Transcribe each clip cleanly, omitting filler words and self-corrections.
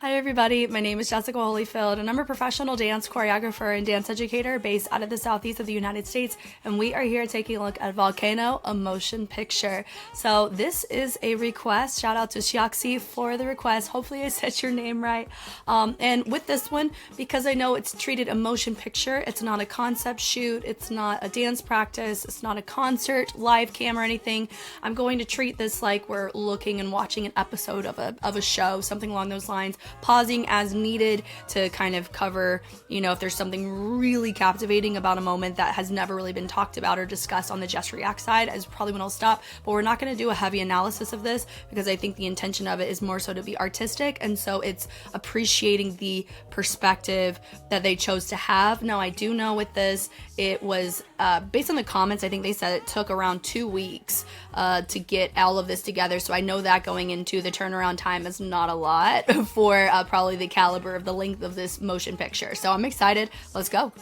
Hi everybody, my name is Jessica Holyfield and I'm a professional dance choreographer and dance educator based out of the southeast of the United States, and we are here taking a look at Volcano, a motion picture. So this is a request. Shout out to Shiaxi for the request. Hopefully I said your name right. And with this one, because I know it's treated a motion picture, it's not a concept shoot, it's not a dance practice, it's not a concert, live cam or anything. I'm going to treat this like we're looking and watching an episode of a show, something along those lines, pausing as needed to kind of cover, if there's something really captivating about a moment that has never really been talked about or discussed on the Just React side, is probably when I'll stop. But we're not going to do a heavy analysis of this because I think the intention of it is more so to be artistic, and so it's appreciating the perspective that they chose to have. Now, I do know with this, it was based on the comments, I think they said it took around 2 weeks to get all of this together. So I know that going into the turnaround time is not a lot for probably the caliber of the length of this motion picture. So I'm excited. Let's go.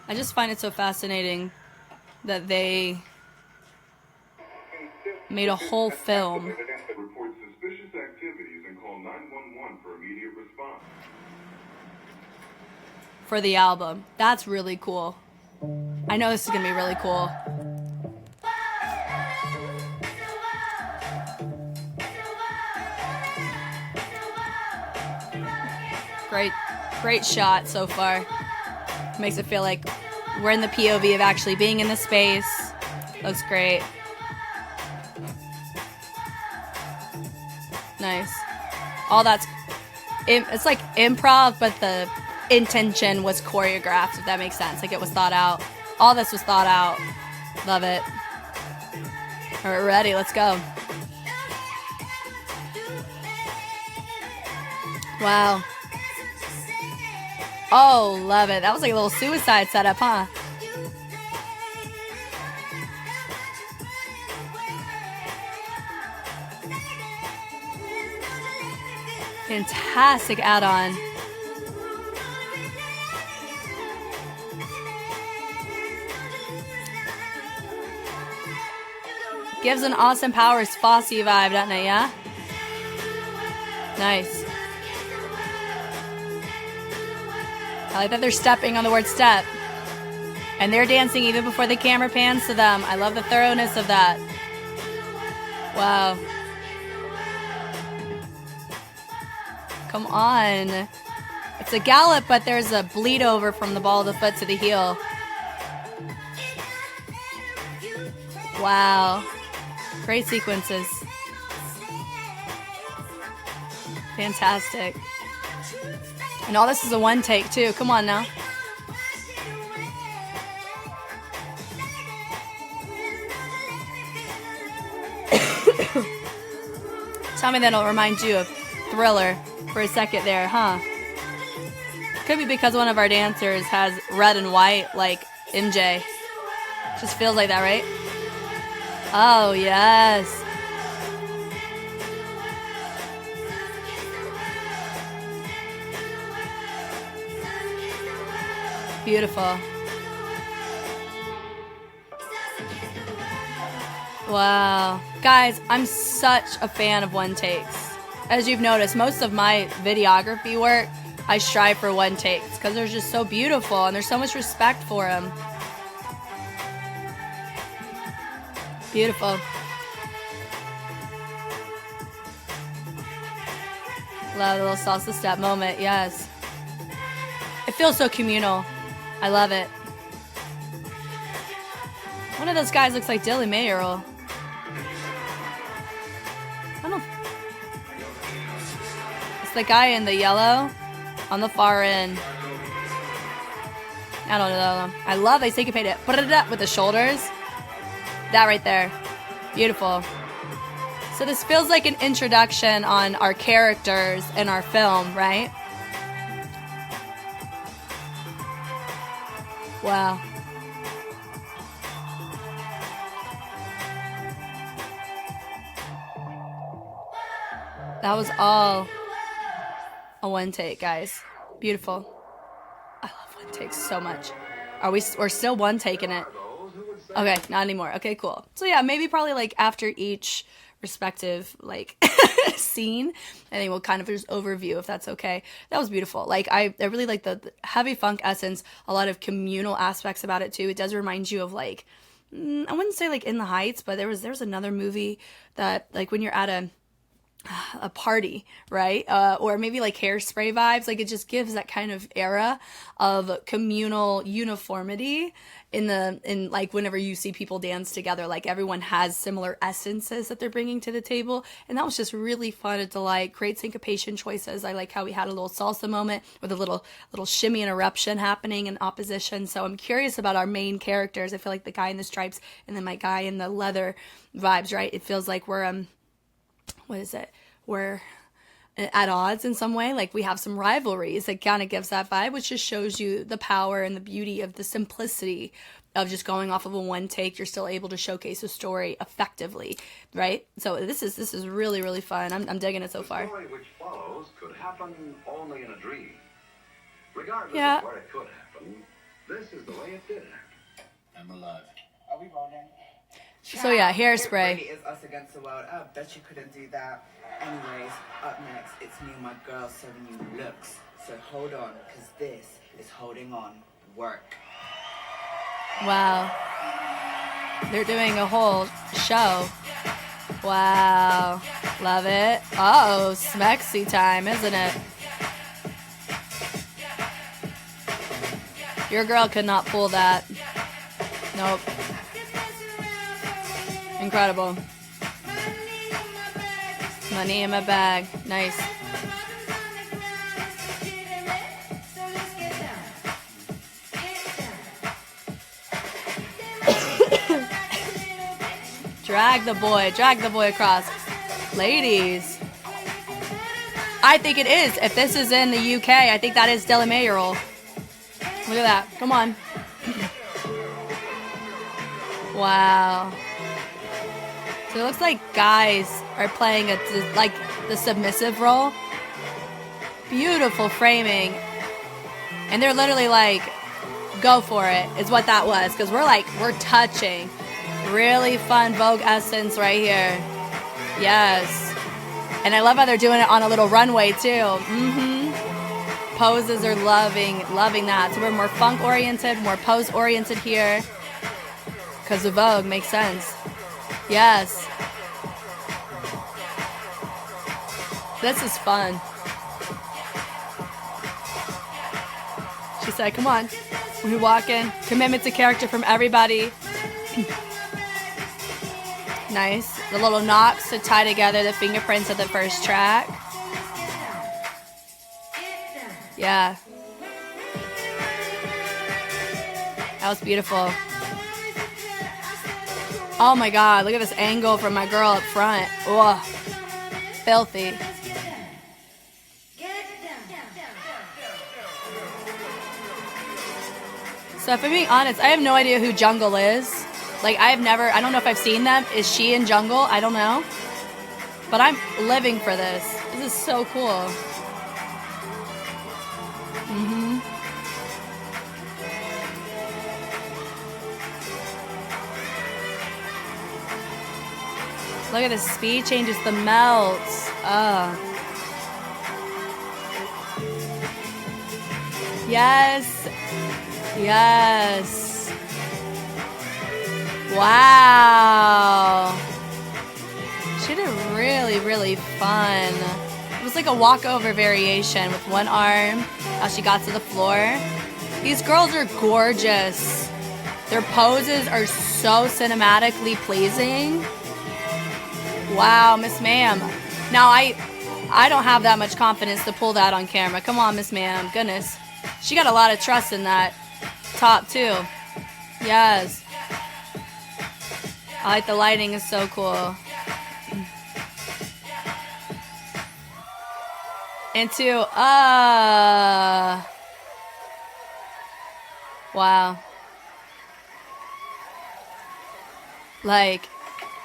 I just find it so fascinating that they made a whole film for the album. That's really cool. I know this is gonna be really cool. Great shot so far. Makes it feel like we're in the POV of actually being in the space. Looks great. Nice. All that's, it's like improv, but the intention was choreographed, if that makes sense. Like it was thought out. All this was thought out. Love it. All right, we're ready. Let's go. Wow. Oh, love it. That was like a little suicide setup, huh? Fantastic add-on. Gives an Austin Powers Fosse vibe, doesn't it, yeah? Nice. I like that they're stepping on the word step. And they're dancing even before the camera pans to them. I love the thoroughness of that. Wow. Come on. It's a gallop, but there's a bleed over from the ball of the foot to the heel. Wow. Great sequences. Fantastic. And all this is a one take too. Come on now. Tell me that'll remind you of Thriller for a second there, huh? Could be because one of our dancers has red and white like MJ. Just feels like that, right? Oh, yes. Beautiful. Wow. Guys, I'm such a fan of one takes. As you've noticed, most of my videography work, I strive for one takes because they're just so beautiful and there's so much respect for them. Beautiful. Love the little salsa step moment, yes. It feels so communal. I love it. One of those guys looks like Dilly Mayoral. I don't. It's the guy in the yellow on the far end. I don't know. I love they syncopate it. Put it up with the shoulders. That right there. Beautiful. So this feels like an introduction on our characters in our film, right? Wow. That was all a one take, guys. Beautiful. I love one takes so much. We're still one taking it. Okay, not anymore. Okay, cool. So yeah, maybe probably like after each respective like scene, and then we'll kind of just overview if that's okay. That was beautiful. Like I really like the heavy funk essence, a lot of communal aspects about it too. It does remind you of like I wouldn't say like In the Heights, but there was another movie that like when you're at a party, right? Or maybe like Hairspray vibes. Like it just gives that kind of era of communal uniformity in like whenever you see people dance together, like everyone has similar essences that they're bringing to the table. And that was just really fun to like create syncopation choices. I like how we had a little salsa moment with a little shimmy and eruption happening in opposition. So I'm curious about our main characters. I feel like the guy in the stripes and then my guy in the leather vibes, right? It feels like we're what is it? We're at odds in some way. Like we have some rivalries. It kind of gives that vibe, which just shows you the power and the beauty of the simplicity of just going off of a one take. You're still able to showcase a story effectively, right? So this is really, really fun. I'm digging it so far. The story which follows could happen only in a dream. Regardless Yeah. of where it could happen, this is the way it did happen. I'm alive. Are we rolling? So yeah, It Hairspray. really is us against the world. I bet you couldn't do that. Anyways, up next, it's me and my girl serving you looks. So hold on, because this is holding on. Work. Wow. They're doing a whole show. Wow. Love it. Oh, smexy time, isn't it? Your girl could not pull that. Nope. Incredible. Money in my bag. Nice. Drag the boy across. Ladies. I think it is. If this is in the UK, I think that is Della Mayoral. Look at that. Come on. Wow. So it looks like guys are playing like the submissive role. Beautiful framing. And they're literally like, go for it, is what that was. Because we're touching. Really fun Vogue essence right here. Yes. And I love how they're doing it on a little runway too. Poses are loving that. So we're more funk oriented, more pose oriented here. Because the Vogue makes sense. Yes. This is fun. She said, come on. We walk in. Commitment to character from everybody. Nice. The little knocks to tie together the fingerprints of the first track. Yeah. That was beautiful. Oh my god, look at this angle from my girl up front. Ugh. Filthy. So if I'm being honest, I have no idea who Jungle is. Like I don't know if I've seen them. Is she in Jungle? I don't know. But I'm living for this. This is so cool. Look at the speed changes, the melts. Yes. Yes. Wow. She did really, really fun. It was like a walkover variation with one arm, how she got to the floor. These girls are gorgeous. Their poses are so cinematically pleasing. Wow, Miss Ma'am. Now, I don't have that much confidence to pull that on camera. Come on, Miss Ma'am. Goodness. She got a lot of trust in that top, too. Yes. I like the lighting is so cool. And two, wow. Like,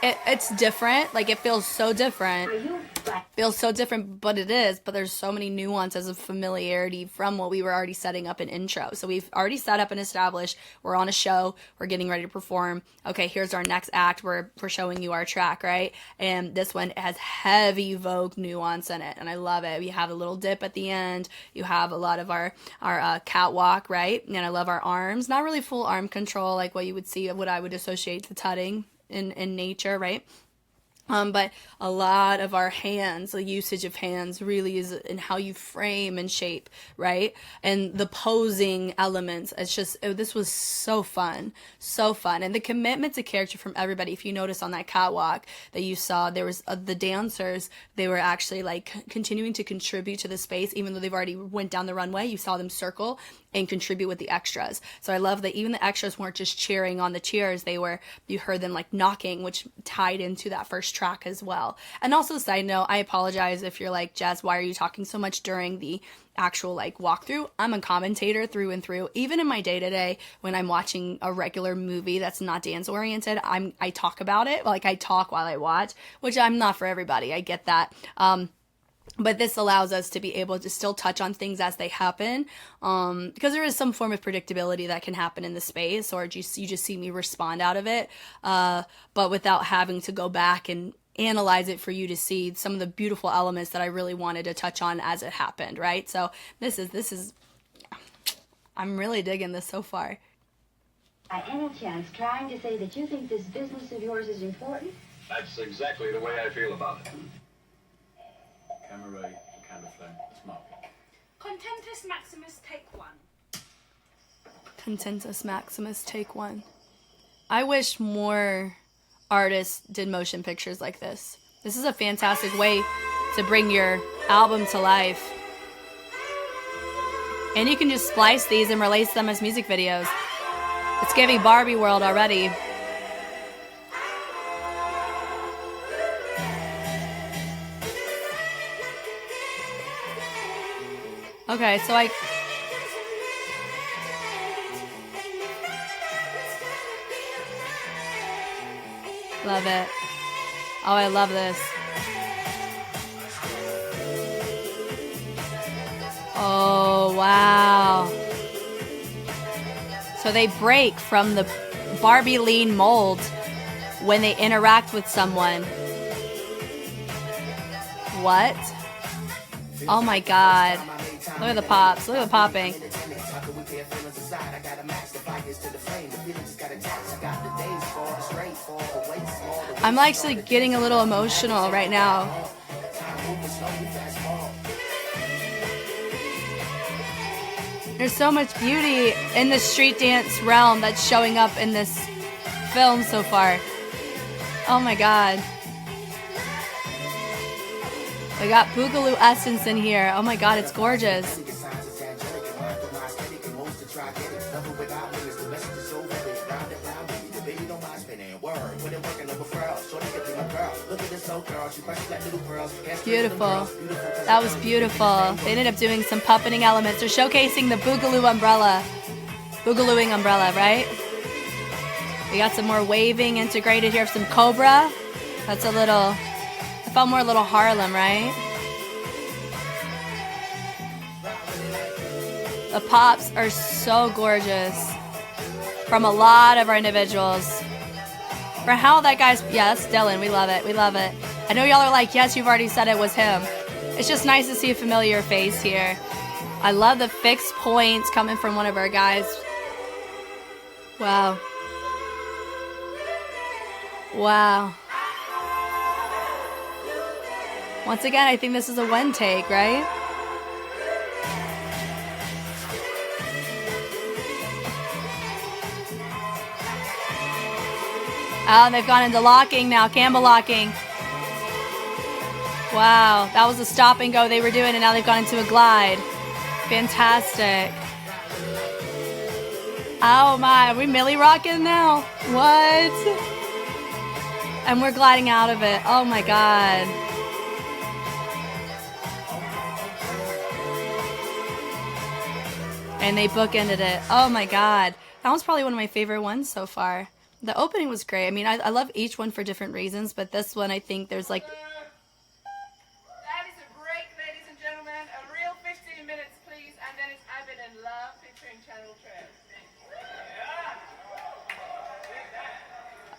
it's different. Like, it feels so different. Feels so different, but it is. But there's so many nuances of familiarity from what we were already setting up in intro. So we've already set up and established. We're on a show. We're getting ready to perform. Okay, here's our next act. We're showing you our track, right? And this one has heavy Vogue nuance in it, and I love it. We have a little dip at the end. You have a lot of our catwalk, right? And I love our arms. Not really full arm control like what you would see, what I would associate to tutting in nature, right? But a lot of our hands, the usage of hands really is in how you frame and shape, right? And the posing elements, it's just, this was so fun, so fun. And the commitment to character from everybody, if you notice on that catwalk that you saw, there was the dancers, they were actually like continuing to contribute to the space, even though they've already went down the runway, you saw them circle and contribute with the extras. So I love that even the extras weren't just cheering on the cheers, you heard them like knocking, which tied into that first track as well. And also, side note, I apologize if you're like, Jess, why are you talking so much during the actual like walkthrough? I'm a commentator through and through. Even in my day-to-day, when I'm watching a regular movie that's not dance oriented, I talk about it. Like, I talk while I watch, which I'm not for everybody. I get that. But this allows us to be able to still touch on things as they happen, because there is some form of predictability that can happen in the space, or you just see me respond out of it, but without having to go back and analyze it for you to see some of the beautiful elements that I really wanted to touch on as it happened, right? So this is I'm really digging this so far. By any chance trying to say that you think this business of yours is important? That's exactly the way I feel about it. Camera rate, camera phone, smart. Contentus Maximus, take one. Contentus Maximus, take one. I wish more artists did motion pictures like this. This is a fantastic way to bring your album to life. And you can just splice these and release them as music videos. It's giving Barbie World already. Okay, so love it. Oh, I love this. Oh, wow. So they break from the Barbie lean mold when they interact with someone. What? Oh my God. Look at the pops. Look at the popping. I'm actually getting a little emotional right now. There's so much beauty in the street dance realm that's showing up in this film so far. Oh my God. We got Boogaloo essence in here. Oh my God, it's gorgeous. Beautiful. That was beautiful. They ended up doing some puppeting elements. They're showcasing the Boogaloo umbrella. Boogalooing umbrella, right? We got some more waving integrated here. Some Cobra. That's a little... I felt more a little Harlem, right? The pops are so gorgeous from a lot of our individuals. For how that guy's... Yeah, that's Dylan. We love it. We love it. I know y'all are like, yes, you've already said it was him. It's just nice to see a familiar face here. I love the fixed points coming from one of our guys. Wow. Wow. Once again, I think this is a one take, right? Oh, they've gone into locking now, Campbell locking. Wow, that was a stop and go they were doing, and now they've gone into a glide. Fantastic. Oh my, are we Millie rocking now? What? And we're gliding out of it. Oh my God. And they bookended it. Oh my God. That was probably one of my favorite ones so far. The opening was great. I mean, I love each one for different reasons, but this one I think there's like... That is a break, ladies and gentlemen. A real 15 minutes, please. And then it's I've Been in Love featuring Channel Trev.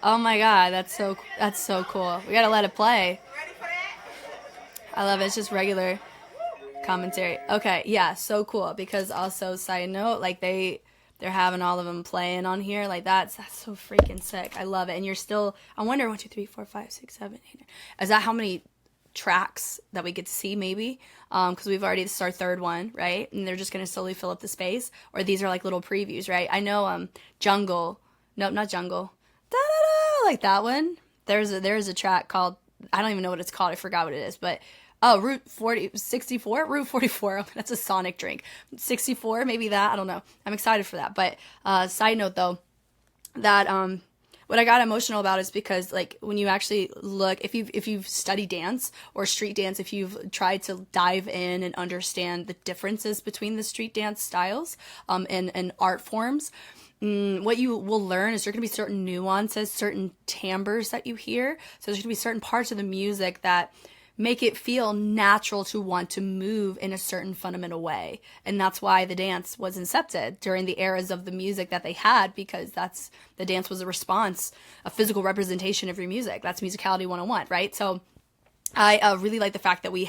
Oh my god, that's so cool. We gotta let it play. Ready for that? I love it. It's just regular commentary. Okay, yeah, so cool. Because also, side note, like they're having all of them playing on here. Like that's so freaking sick. I love it. And you're still, I wonder, 1, 2, 3, 4, 5, 6, 7, 8. Is that how many tracks that we get to see? Maybe because we've already, this is our third one, right? And they're just gonna slowly fill up the space. Or these are like little previews, right? I know Jungle. Nope, not Jungle. Da-da-da, like that one. There's a track called, I don't even know what it's called. I forgot what it is, but Route 64, Route 44. That's a Sonic drink. 64, maybe that. I don't know. I'm excited for that. But side note though, that what I got emotional about is because like when you actually look, if you've studied dance or street dance, if you've tried to dive in and understand the differences between the street dance styles and art forms. What you will learn is there are going to be certain nuances, certain timbres that you hear. So there's going to be certain parts of the music that make it feel natural to want to move in a certain fundamental way. And that's why the dance was incepted during the eras of the music that they had, because the dance was a response, a physical representation of your music. That's Musicality 101, right? So I really like the fact that we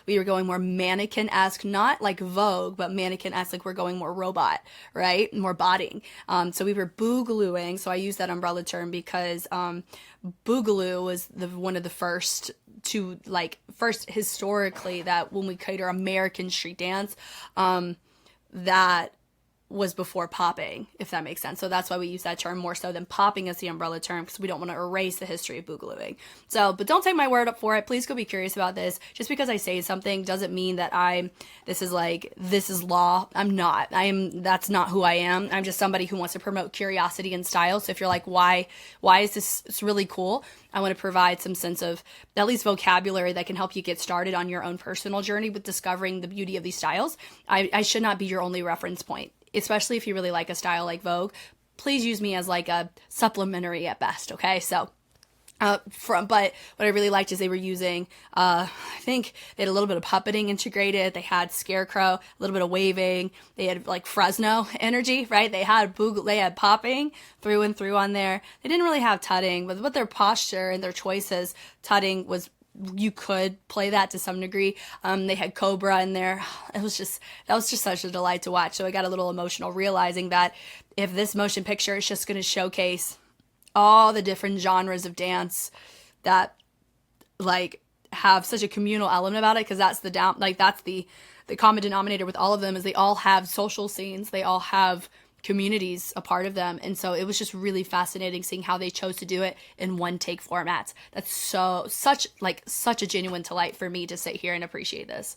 were going more mannequin-esque, not like Vogue, but mannequin-esque, like we're going more robot, right? More botting. So we were boogalooing. So I use that umbrella term because boogaloo was one of the first historically, that when we cater American street dance, that was before popping, if that makes sense. So that's why we use that term more so than popping as the umbrella term, because we don't want to erase the history of boogalooing. So, but don't take my word up for it. Please go be curious about this. Just because I say something doesn't mean that this is law. I'm not. That's not who I am. I'm just somebody who wants to promote curiosity and style. So if you're like, why is this, it's really cool. I want to provide some sense of at least vocabulary that can help you get started on your own personal journey with discovering the beauty of these styles. I should not be your only reference point. Especially if you really like a style like Vogue, please use me as like a supplementary at best, okay? So, but what I really liked is they were using, I think they had a little bit of puppeting integrated. They had Scarecrow, a little bit of waving. They had like Fresno energy, right? They had popping through and through on there. They didn't really have tutting, but with their posture and their choices, tutting was, you could play that to some degree. They had Cobra in there. That was just such a delight to watch. So I got a little emotional realizing that if this motion picture is just going to showcase all the different genres of dance that like have such a communal element about it, because that's the common denominator with all of them, is they all have social scenes. They all have communities a part of them. And so it was just really fascinating seeing how they chose to do it in one take formats. That's such a genuine delight for me to sit here and appreciate this.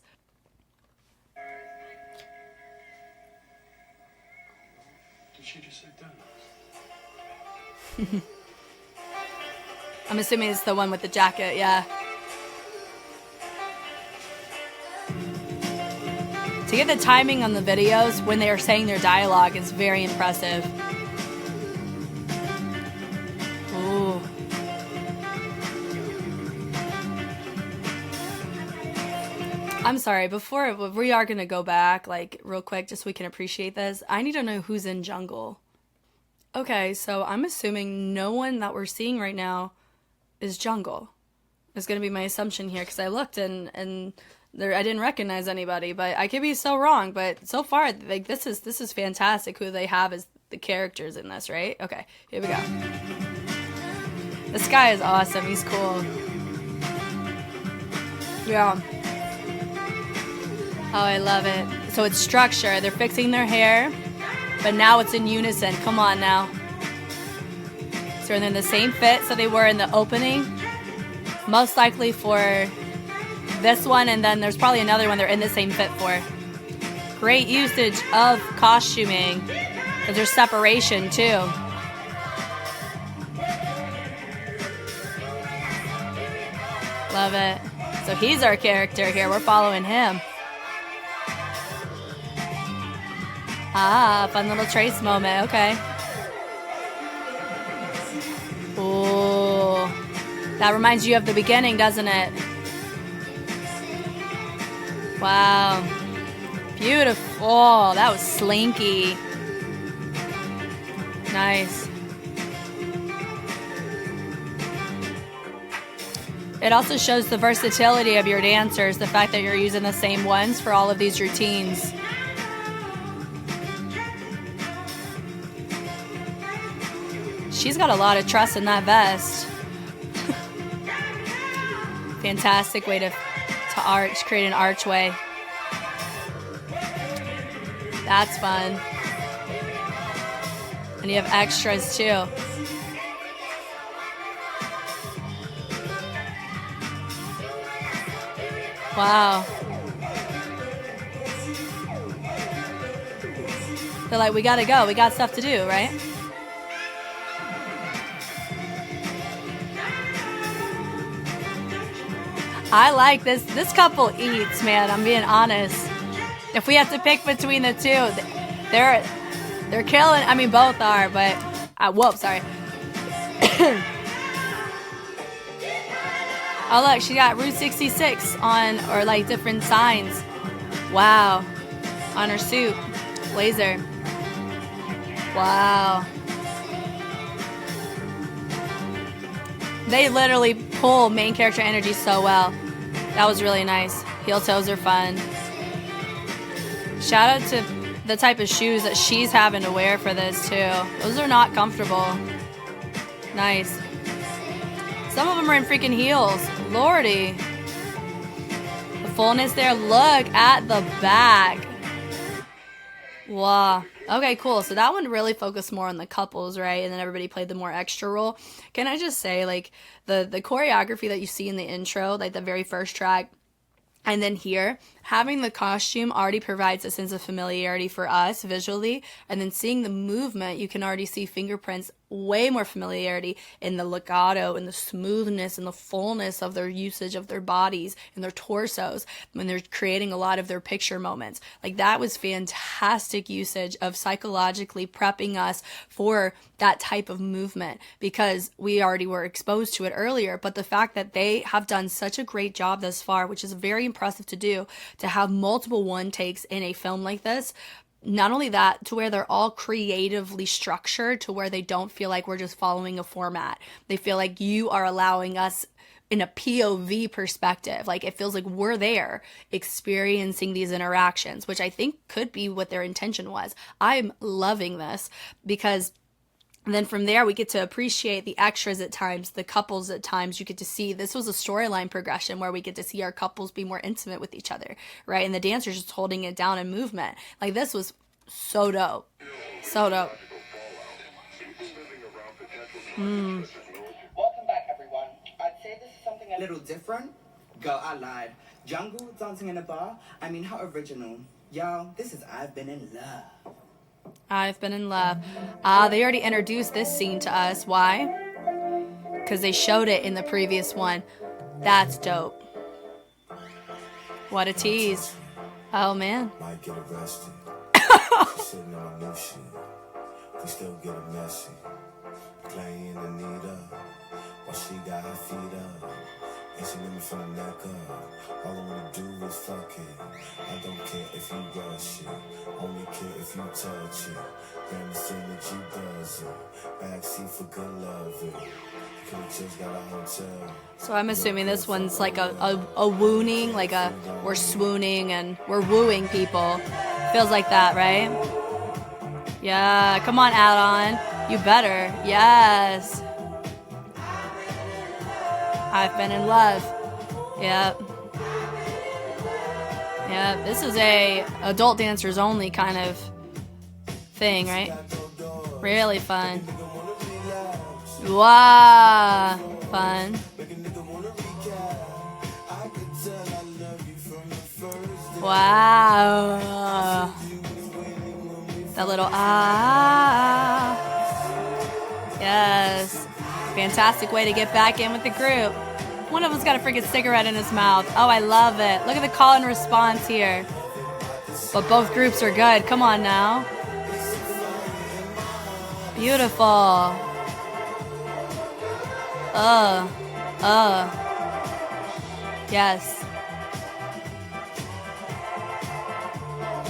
Did she just say done? I'm assuming it's the one with the jacket, yeah. To get the timing on the videos when they are saying their dialogue is very impressive. Ooh. I'm sorry, before we are going to go back, like real quick, just so we can appreciate this, I need to know who's in Jungle. Okay, so I'm assuming no one that we're seeing right now is Jungle. Is going to be my assumption here, because I looked and there, I didn't recognize anybody, but I could be so wrong. But so far, like this is fantastic who they have as the characters in this, right? Okay, here we go. This guy is awesome. He's cool. Yeah. Oh, I love it. So it's structure. They're fixing their hair, but now it's in unison. Come on now. So they're in the same fit so they were in the opening. Most likely for this one, and then there's probably another one they're in the same fit for. Great usage of costuming, because there's separation too. Love it. So he's our character here. We're following him. Ah, fun little trace moment. Okay. That reminds you of the beginning, doesn't it? Wow. Beautiful. That was slinky. Nice. It also shows the versatility of your dancers, the fact that you're using the same ones for all of these routines. She's got a lot of trust in that vest. Fantastic way to arch, create an archway. That's fun. And you have extras too. Wow. They're like, we gotta go. We got stuff to do, right? I like this. This couple eats, man. I'm being honest. If we have to pick between the two, they're killing. I mean, both are, but whoop, sorry. Oh look, she got Route 66 on, or like different signs. Wow, on her suit, blazer. Wow. They literally pull main character energy so well. That was really nice. Heel toes are fun. Shout out to the type of shoes that she's having to wear for this too. Those are not comfortable. Nice. Some of them are in freaking heels. Lordy. The fullness there. Look at the back. Wow. Okay, cool. So that one really focused more on the couples, right? And then everybody played the more extra role. Can I just say, like, the choreography that you see in the intro, like the very first track, and then here, having the costume already provides a sense of familiarity for us visually. And then seeing the movement, you can already see fingerprints, way more familiarity in the legato and the smoothness and the fullness of their usage of their bodies and their torsos when they're creating a lot of their picture moments. Like, that was fantastic usage of psychologically prepping us for that type of movement, because we already were exposed to it earlier. But the fact that they have done such a great job thus far, which is very impressive to do, to have multiple one takes in a film like this. Not only that, to where they're all creatively structured to where they don't feel like we're just following a format. They feel like you are allowing us in a POV perspective. Like, it feels like we're there experiencing these interactions, which I think could be what their intention was. I'm loving this, because then from there, we get to appreciate the extras at times, the couples at times. You get to see, this was a storyline progression where we get to see our couples be more intimate with each other, right? And the dancers just holding it down in movement. Like, this was so dope. So dope. Welcome back, everyone. I'd say this is something a little different. Girl, I lied. Jungle dancing in a bar? I mean, how original. Y'all, this is I've Been in Love. I've been in love. They already introduced this scene to us. Why? Because they showed it in the previous one. That's dope. What a tease. Oh, man. Might get arrested. Sitting on new shit. We still get it messy. Playing Anita while she got her feet up. And she let me from the neck up. All I wanna do is fuck it. I don't care if you rush it. Only care if you touch it. Damn, it's in that you does it. Backseat for good loving. Could've just got a hotel. So I'm assuming this one's like a wooning, like we're swooning and we're wooing people. Feels like that, right? Yeah, come on, add-on. You better. Yes. I've been in love. Yep. Yep. This is a adult dancers only kind of thing, right? Really fun. Wow. Fun. Wow. That little Yes. Fantastic way to get back in with the group. One of them's got a freaking cigarette in his mouth. Oh, I love it. Look at the call and response here. But both groups are good. Come on now. Beautiful. Yes.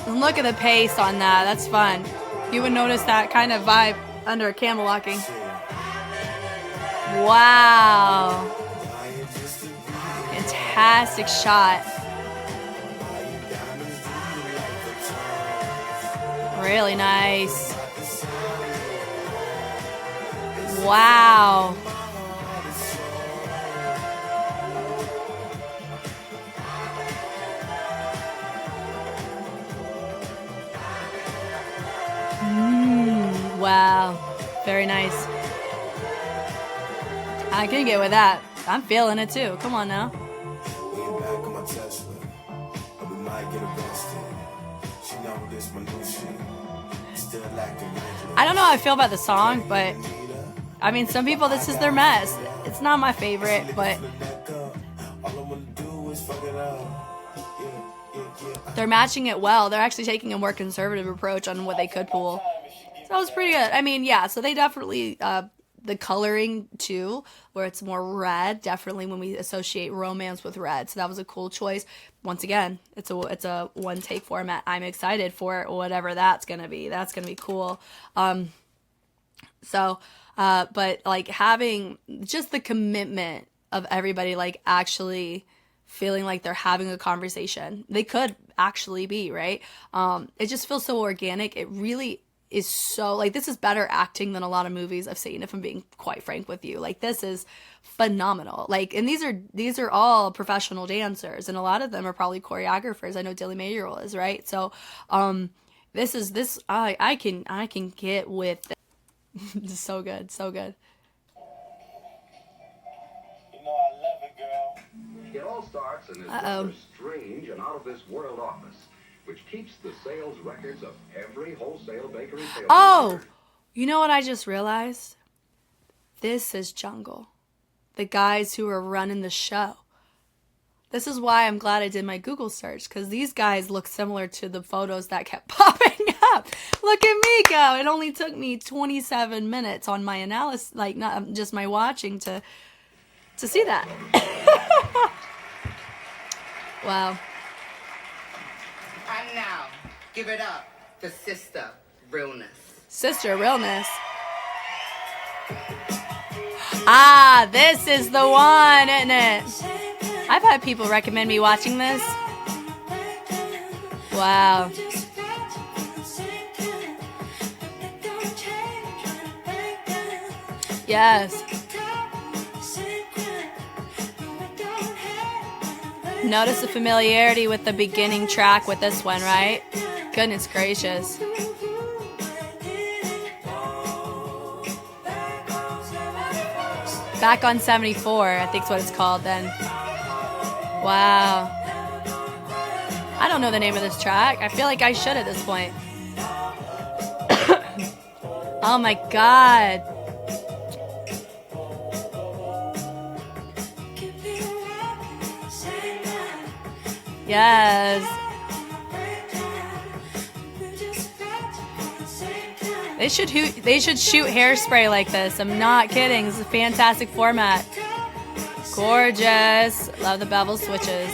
And look at the pace on that. That's fun. You would notice that kind of vibe under camel walking. Wow. Fantastic shot. Really nice. Wow. Wow. Very nice. I can get with that. I'm feeling it too. Come on now. Way back on my Tesla, and we might get arrested. She know this my new shit. Still lacking. I don't know how I feel about the song, but I mean, some people, this is their mess. It's not my favorite, but they're matching it well. They're actually taking a more conservative approach on what they could pull. So that was pretty good. I mean, yeah, so they definitely, the coloring too, where it's more red, definitely when we associate romance with red. So that was a cool choice. Once again, it's a one take format. I'm excited for whatever that's going to be. That's going to be cool. But like having just the commitment of everybody, like actually feeling like they're having a conversation. They could actually be, right? It just feels so organic. It really is so, like, this is better acting than a lot of movies I've seen, if I'm being quite frank with you. Like, this is phenomenal. Like, and these are all professional dancers, and a lot of them are probably choreographers. I know Dilly Mayoral is, right? So, I can get with it. This is so good, so good. You know I love it, girl. It all starts in this rather strange and out-of-this-world office, which keeps the sales records of every wholesale bakery sales. Oh, you know what I just realized? This is Jungle. The guys who are running the show. This is why I'm glad I did my Google search, because these guys look similar to the photos that kept popping up. Look at me go. It only took me 27 minutes on my analysis, like not just my watching, to see that. Wow. And now, give it up for Sister Realness. Sister Realness. Ah, this is the one, isn't it? I've had people recommend me watching this. Wow. Yes. Notice the familiarity with the beginning track with this one, right? Goodness gracious. Back on 74, I think is what it's called then. Wow. I don't know the name of this track. I feel like I should at this point. Oh my God. Yes. They should shoot Hairspray like this. I'm not kidding. This is a fantastic format. Gorgeous. Love the bevel switches.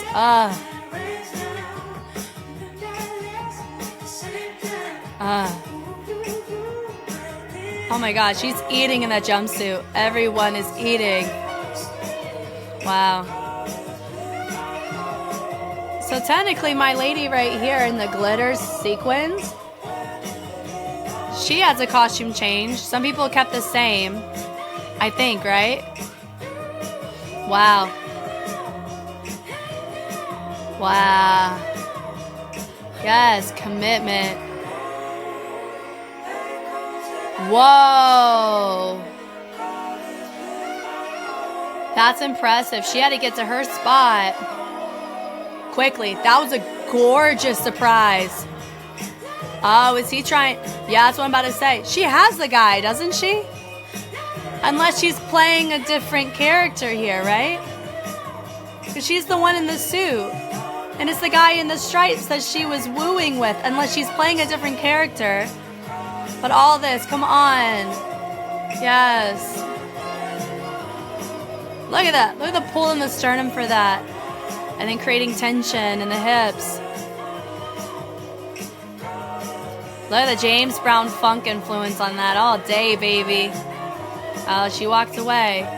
Oh my God, she's eating in that jumpsuit. Everyone is eating. Wow. So technically my lady right here in the glitter sequins, she has a costume change. Some people kept the same, I think, right? Wow. Wow. Yes, commitment. Whoa. That's impressive. She had to get to her spot quickly. That was a gorgeous surprise. Oh, is he trying? Yeah, that's what I'm about to say. She has the guy, doesn't she? Unless she's playing a different character here, right? Because she's the one in the suit. And it's the guy in the stripes that she was wooing with. Unless she's playing a different character. But all this, come on. Yes. Look at that. Look at the pull in the sternum for that. And then creating tension in the hips. Look at the James Brown funk influence on that all day, baby. She walked away.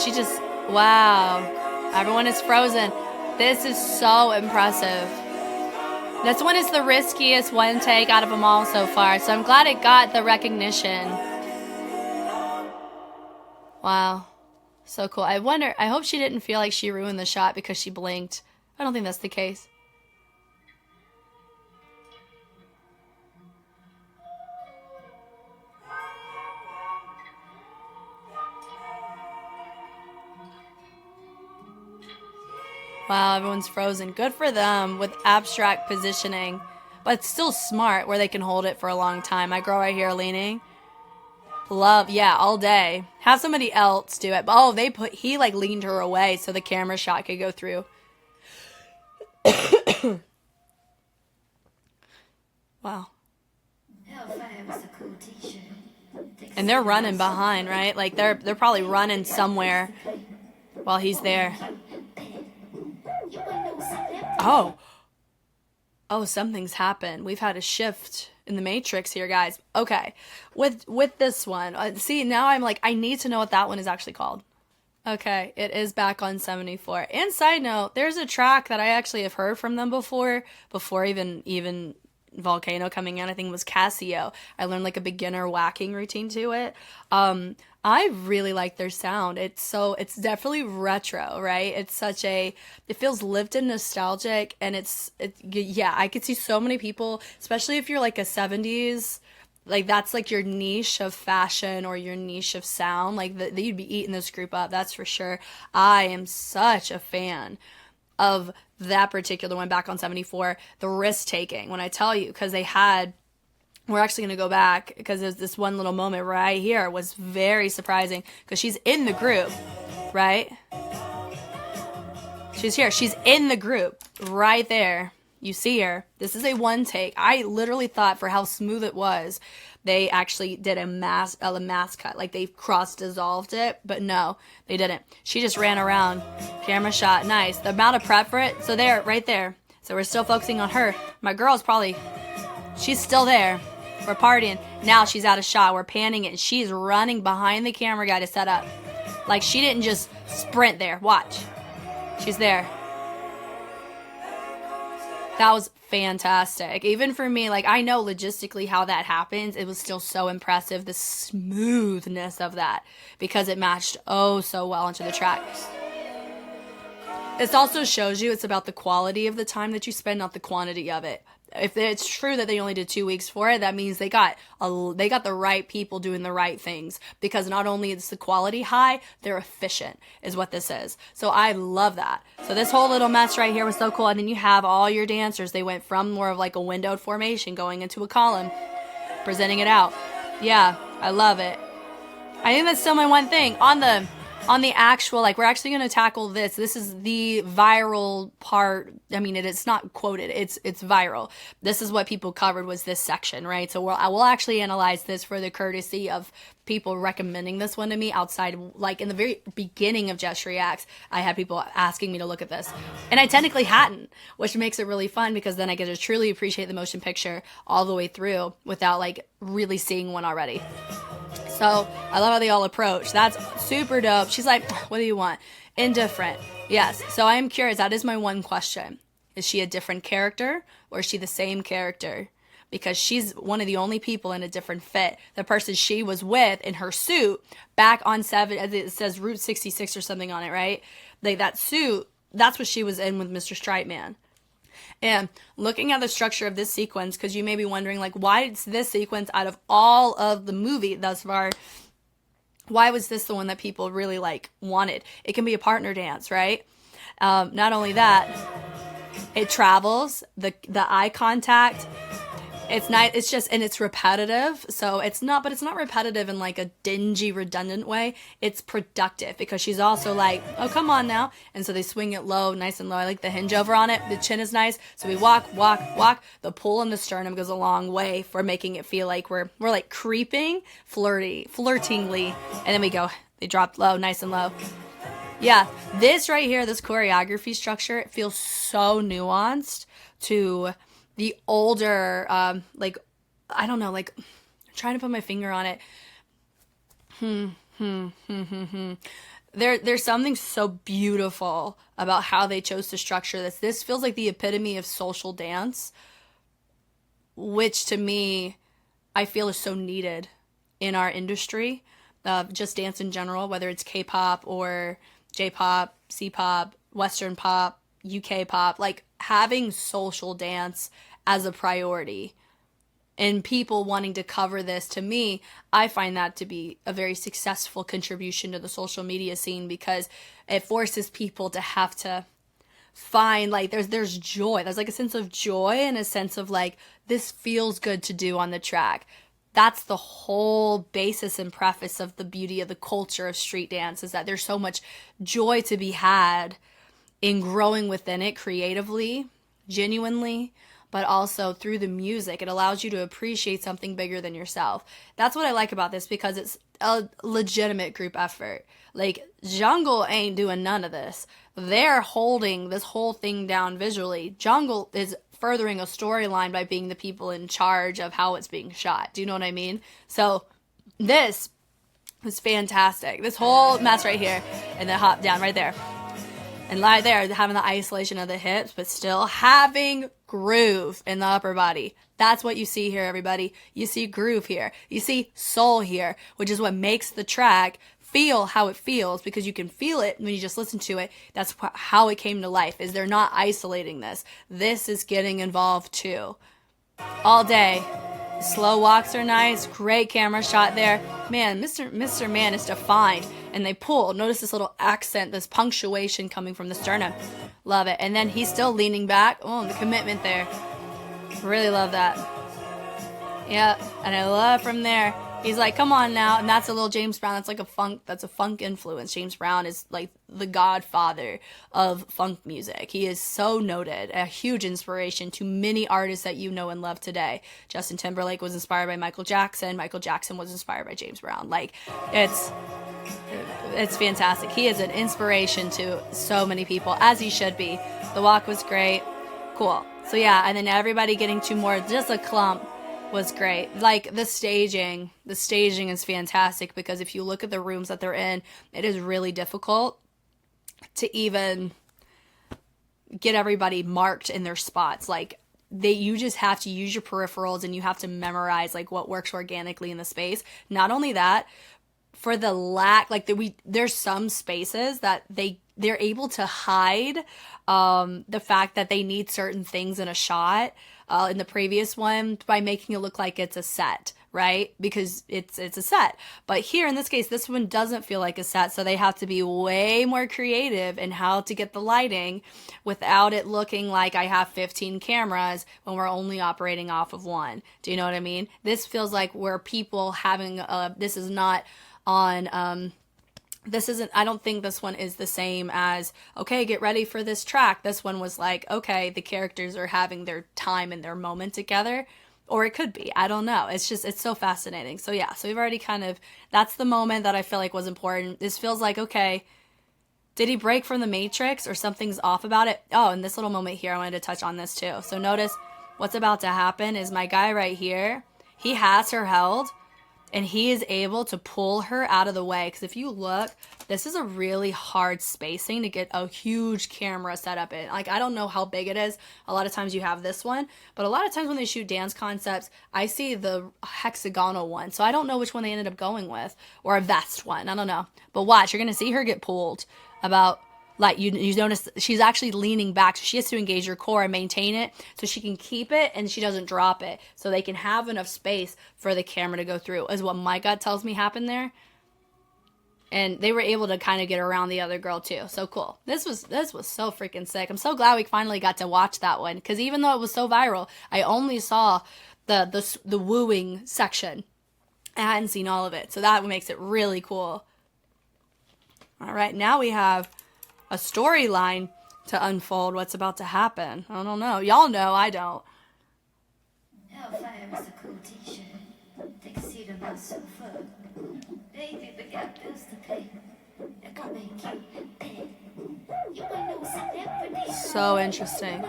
She just, wow. Everyone is frozen. This is so impressive. This one is the riskiest one take out of them all so far, so I'm glad it got the recognition. Wow. So cool. I hope she didn't feel like she ruined the shot because she blinked. I don't think that's the case. Wow, everyone's frozen. Good for them with abstract positioning, but still smart where they can hold it for a long time. My girl right here leaning. Love, yeah, all day. Have somebody else do it. Oh, he like leaned her away so the camera shot could go through. Wow. And they're running behind, right? Like they're probably running somewhere while he's there. Oh, something's happened. We've had a shift in the matrix here, guys. Okay, with this one, see, now I'm like, I need to know what that one is actually called. Okay, it is back on 74. And side note, there's a track that I actually have heard from them before even Volcano coming in. I think it was Casio. I learned like a beginner whacking routine to it. I really like their sound. It's definitely retro, right? It feels lived in nostalgic, and yeah, I could see so many people, especially if you're like a 70s, like that's like your niche of fashion or your niche of sound, like that you'd be eating this group up, that's for sure. I am such a fan of that particular one back on 74, the risk taking, when I tell you, because we're actually going to go back because there's this one little moment right here was very surprising because she's in the group, right? She's here. She's in the group right there. You see her. This is a one take. I literally thought for how smooth it was, they actually did a mass cut. Like they cross-dissolved it, but no, they didn't. She just ran around. Camera shot. Nice. The amount of prep for it. So there, right there. So we're still focusing on her. My girl's she's still there. We're partying. Now she's out of shot. We're panning it. And she's running behind the camera guy to set up. Like she didn't just sprint there. Watch. She's there. That was fantastic. Even for me, like I know logistically how that happens. It was still so impressive. The smoothness of that. Because it matched so well into the track. This also shows you it's about the quality of the time that you spend, not the quantity of it. If it's true that they only did 2 weeks for it, that means they got the right people doing the right things, because not only is the quality high, they're efficient is what this is. So I love that. So this whole little mess right here was so cool. And then you have all your dancers. They went from more of like a windowed formation going into a column, presenting it out. Yeah, I love it. I think that's still my one thing on the actual, like, we're actually going to tackle this. This is the viral part. I mean, it's not quoted. It's viral. This is what people covered, was this section, right? So I will actually analyze this for the courtesy of people recommending this one to me outside, like in the very beginning of Just Reacts, I had people asking me to look at this. And I technically hadn't, which makes it really fun because then I get to truly appreciate the motion picture all the way through without like really seeing one already. So I love how they all approach. That's super dope. She's like, what do you want? Indifferent. Yes. So I am curious. That is my one question. Is she a different character or is she the same character? Because she's one of the only people in a different fit. The person she was with in her suit back on 7, it says Route 66 or something on it, right? Like that suit, that's what she was in with Mr. Stripe Man. And looking at the structure of this sequence, because you may be wondering, like, why is this sequence out of all of the movie thus far, why was this the one that people really, like, wanted? It can be a partner dance, right? Not only that, it travels, the eye contact, it's nice, it's just, and it's repetitive, so it's not repetitive in, like, a dingy, redundant way. It's productive, because she's also like, oh, come on now, and so they swing it low, nice and low. I like the hinge over on it. The chin is nice, so we walk. The pull in the sternum goes a long way for making it feel like we're like creeping, flirtingly, and then we go They dropped low, nice and low. Yeah, this right here, this choreography structure, it feels so nuanced to the older, like, I don't know, like, I'm trying to put my finger on it. There's something so beautiful about how they chose to structure this. This feels like the epitome of social dance, which to me, I feel is so needed in our industry, just dance in general, whether it's K-pop or J-pop, C-pop, Western pop, UK pop, like having social dance as a priority and people wanting to cover this, to me, I find that to be a very successful contribution to the social media scene, because it forces people to have to find, like, there's joy. There's like a sense of joy and a sense of like, this feels good to do on the track. That's the whole basis and preface of the beauty of the culture of street dance, is that there's so much joy to be had in growing within it creatively, genuinely, but also through the music. It allows you to appreciate something bigger than yourself. That's what I like about this, because it's a legitimate group effort. Like, Jungle ain't doing none of this. They're holding this whole thing down visually. Jungle is furthering a storyline by being the people in charge of how it's being shot. Do you know what I mean? So this is fantastic. This whole mess right here, and then hop down right there. And lie there, having the isolation of the hips, but still having groove in the upper body. That's what you see here, everybody. You see groove here. You see soul here, which is what makes the track feel how it feels, because you can feel it when you just listen to it. That's how it came to life, is they're not isolating this. This is getting involved too. All day. Slow walks are nice. Great camera shot there. Man, Mr. Man is defined. And they pull. Notice this little accent, this punctuation coming from the sternum. Love it. And then he's still leaning back. Oh, the commitment there. Really love that. Yeah, and I love from there. He's like, come on now. And that's a little James Brown. That's like a funk influence. James Brown is like the godfather of funk music. He is so noted, a huge inspiration to many artists that you know and love today. Justin Timberlake was inspired by Michael Jackson. Michael Jackson was inspired by James Brown. Like, it's fantastic. He is an inspiration to so many people, as he should be. The walk was great. Cool. So yeah, and then everybody getting to more just a clump was great. Like, the staging is fantastic, because if you look at the rooms that they're in, it is really difficult to even get everybody marked in their spots. Like, you just have to use your peripherals, and you have to memorize like what works organically in the space. Not only that, for the lack, like, there's some spaces that they're able to hide the fact that they need certain things in a shot in the previous one by making it look like it's a set, right? Because it's a set. But here in this case, this one doesn't feel like a set, so they have to be way more creative in how to get the lighting without it looking like I have 15 cameras when we're only operating off of one. Do you know what I mean? This feels like where people having this is not on this isn't, I don't think this one is the same as, okay, get ready for this track. This one was like, okay, the characters are having their time and their moment together. Or it could be, I don't know. It's so fascinating. So yeah, so we've already that's the moment that I feel like was important. This feels like, okay, did he break from the Matrix or something's off about it? Oh, and this little moment here, I wanted to touch on this too. So notice what's about to happen is my guy right here, he has her held. And he is able to pull her out of the way. Because if you look, this is a really hard spacing to get a huge camera set up in. Like, I don't know how big it is. A lot of times you have this one. But a lot of times when they shoot dance concepts, I see the hexagonal one. So I don't know which one they ended up going with. Or a vest one. I don't know. But watch, you're going to see her get pulled about... Like, you notice she's actually leaning back, so she has to engage her core and maintain it so she can keep it and she doesn't drop it, so they can have enough space for the camera to go through, is what my gut tells me happened there. And they were able to kind of get around the other girl too. So cool. This was so freaking sick. I'm so glad we finally got to watch that one, because even though it was so viral, I only saw the wooing section. I hadn't seen all of it, so that makes it really cool. All right, now we have a storyline to unfold. What's about to happen? I don't know. Y'all know, I don't. Hellfire is a cool t-shirt. Tuxedo not so fun. So interesting.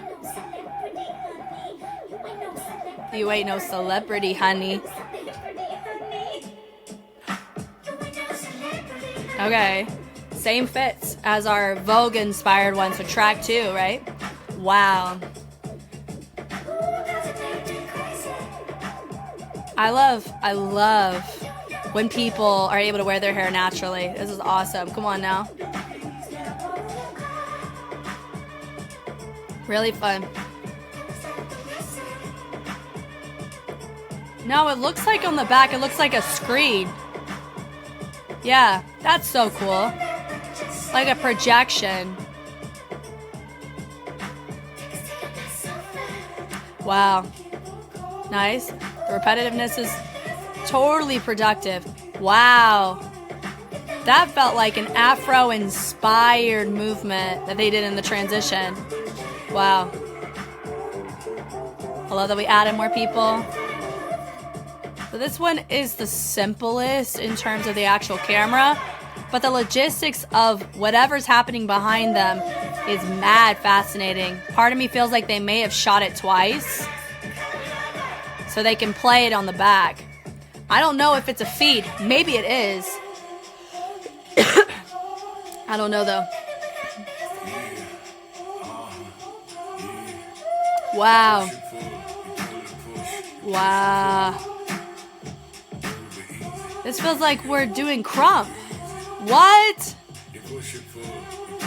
You ain't no celebrity, honey. Okay. Same fits as our Vogue inspired one, so track 2, right? Wow. I love when people are able to wear their hair naturally. This is awesome. Come on now. Really fun. No, it looks like on the back, it looks like a screen. Yeah, that's so cool. Like a projection. Wow. Nice. The repetitiveness is totally productive. Wow. That felt like an Afro-inspired movement that they did in the transition. Wow. I love that we added more people. So this one is the simplest in terms of the actual camera, but the logistics of whatever's happening behind them is mad fascinating. Part of me feels like they may have shot it twice so they can play it on the back. I don't know if it's a feed. Maybe it is. I don't know though. Wow. Wow. This feels like we're doing Crump. What?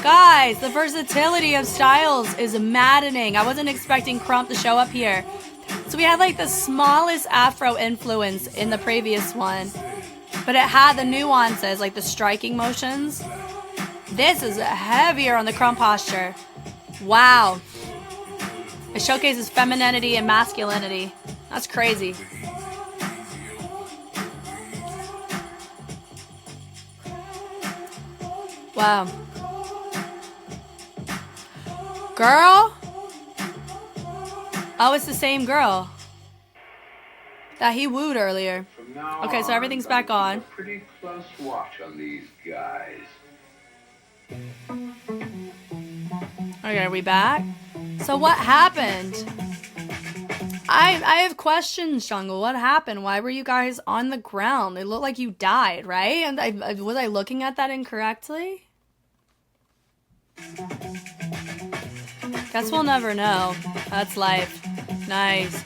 Guys, the versatility of styles is maddening. I wasn't expecting Crump to show up here. So we had like the smallest Afro influence in the previous one, but it had the nuances, like the striking motions. This is heavier on the Crump posture. Wow. It showcases femininity and masculinity. That's crazy. Wow. Girl? Oh, it's the same girl that he wooed earlier. Okay, so everything's back on. Pretty close watch on these guys. Okay, are we back? So what happened? I have questions, Jungle. What happened? Why were you guys on the ground? It looked like you died, right? And was I looking at that incorrectly? Guess we'll never know. That's life. Nice.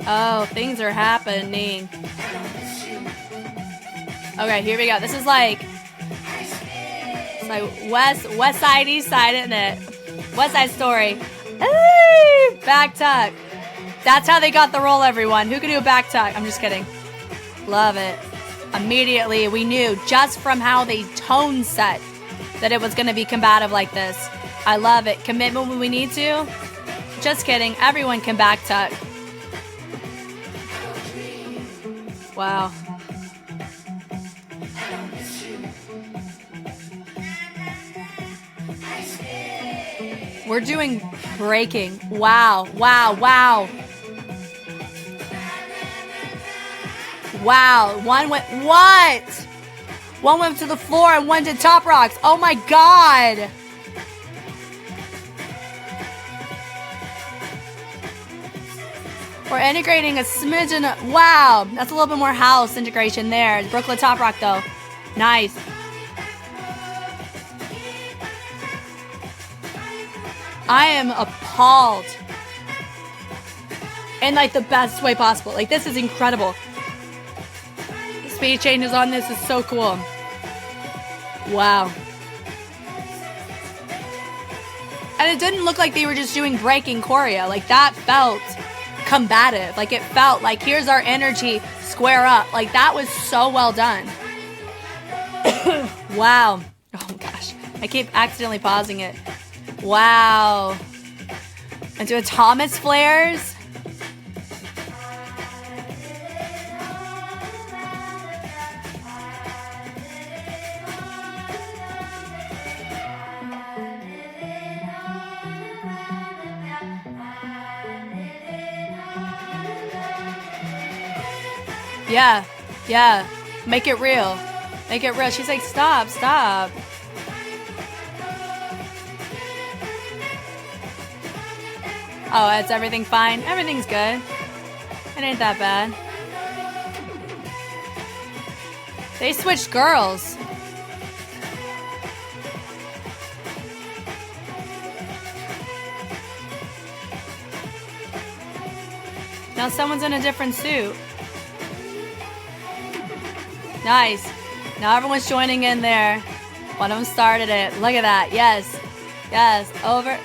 Oh, things are happening. Okay, here we go. This is like west side, east side, isn't it? West Side Story. Hey, back tuck. That's how they got the role, everyone. Who can do a back tuck? I'm just kidding. Love it. Immediately, we knew just from how they tone set that it was going to be combative like this. I love it. Commitment when we need to. Just kidding. Everyone can back tuck. Wow. We're doing breaking. Wow, wow, wow. Wow, one went, what? One went to the floor and one did top rocks. Oh my God. We're integrating a smidgen. Wow, that's a little bit more house integration there. Brooklyn top rock though. Nice. I am appalled. In like the best way possible. Like this is incredible. The speed changes on this is so cool. Wow. And it didn't look like they were just doing breaking choreo. Like that felt combative. Like it felt like here's our energy, square up. Like that was so well done. Wow. Oh gosh. I keep accidentally pausing it. Wow. And do a Thomas flares. Yeah, yeah. Make it real. Make it real. She's like, stop, stop. Oh, it's everything fine? Everything's good. It ain't that bad. They switched girls. Now someone's in a different suit. Nice. Now everyone's joining in there. One of them started it. Look at that. Yes. Yes. Over.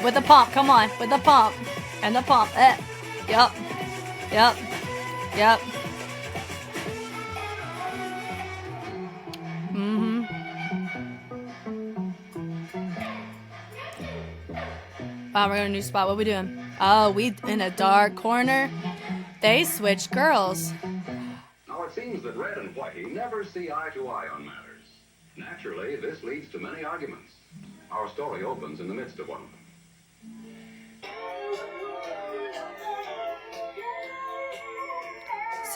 With the pump. Come on. With the pump. And the pump. Yup. Yup. Yup. Mm-hmm. Wow, we're in a new spot. What are we doing? Oh, we in a dark corner. They switched girls. Now, it seems that red and whitey never see eye to eye on matters. Naturally, this leads to many arguments. Our story opens in the midst of one of them.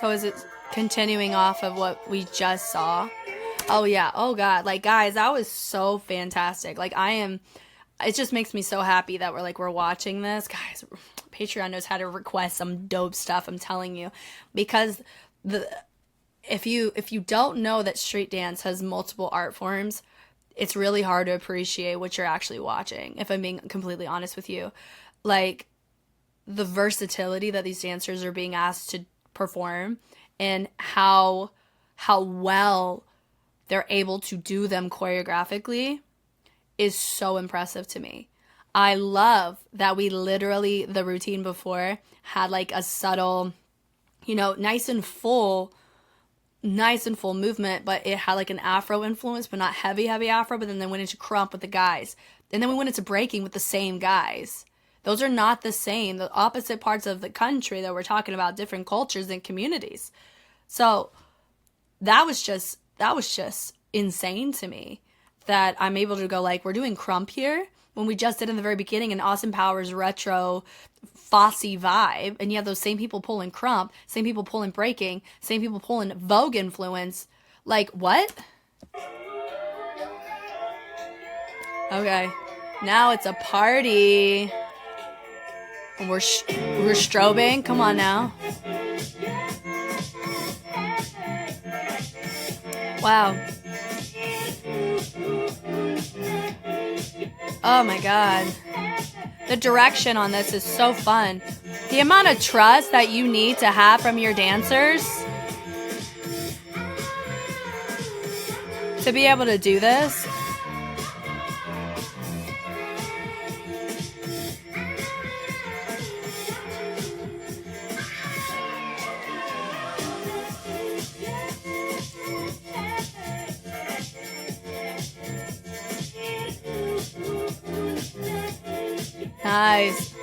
So is it continuing off of what we just saw? Oh, yeah. Oh, God. Like, guys, that was so fantastic. Like, it just makes me so happy that we're watching this. Guys, Patreon knows how to request some dope stuff, I'm telling you. Because if you don't know that street dance has multiple art forms, it's really hard to appreciate what you're actually watching, if I'm being completely honest with you. Like, the versatility that these dancers are being asked to perform and how well they're able to do them choreographically is so impressive to me. I love that we literally, the routine before had like a subtle, nice and full movement, but it had like an Afro influence, but not heavy Afro, but then they went into crump with the guys. And then we went into breaking with the same guys. Those are not the same. The opposite parts of the country that we're talking about, different cultures and communities. So that was just insane to me that I'm able to go like, we're doing crump here when we just did in the very beginning an Austin Powers retro Fosse vibe. And you have those same people pulling crump, same people pulling breaking, same people pulling Vogue influence. Like, what? Okay. Now it's a party. We're strobing. Come on now. Wow. Oh my God. The direction on this is so fun. The amount of trust that you need to have from your dancers to be able to do this. Nice.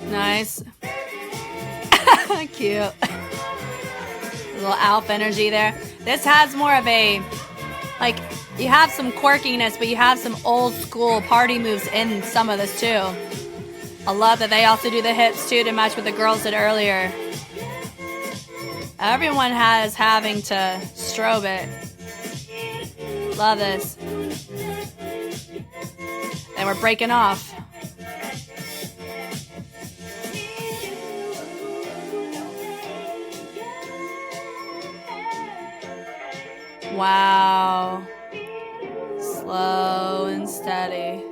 Nice. Cute. A little Alf energy there. This has more of a, like, you have some quirkiness, but you have some old school party moves in some of this too. I love that they also do the hips too to match what the girls did earlier. Everyone has having to strobe it. Love this. And we're breaking off. Wow. Slow and steady.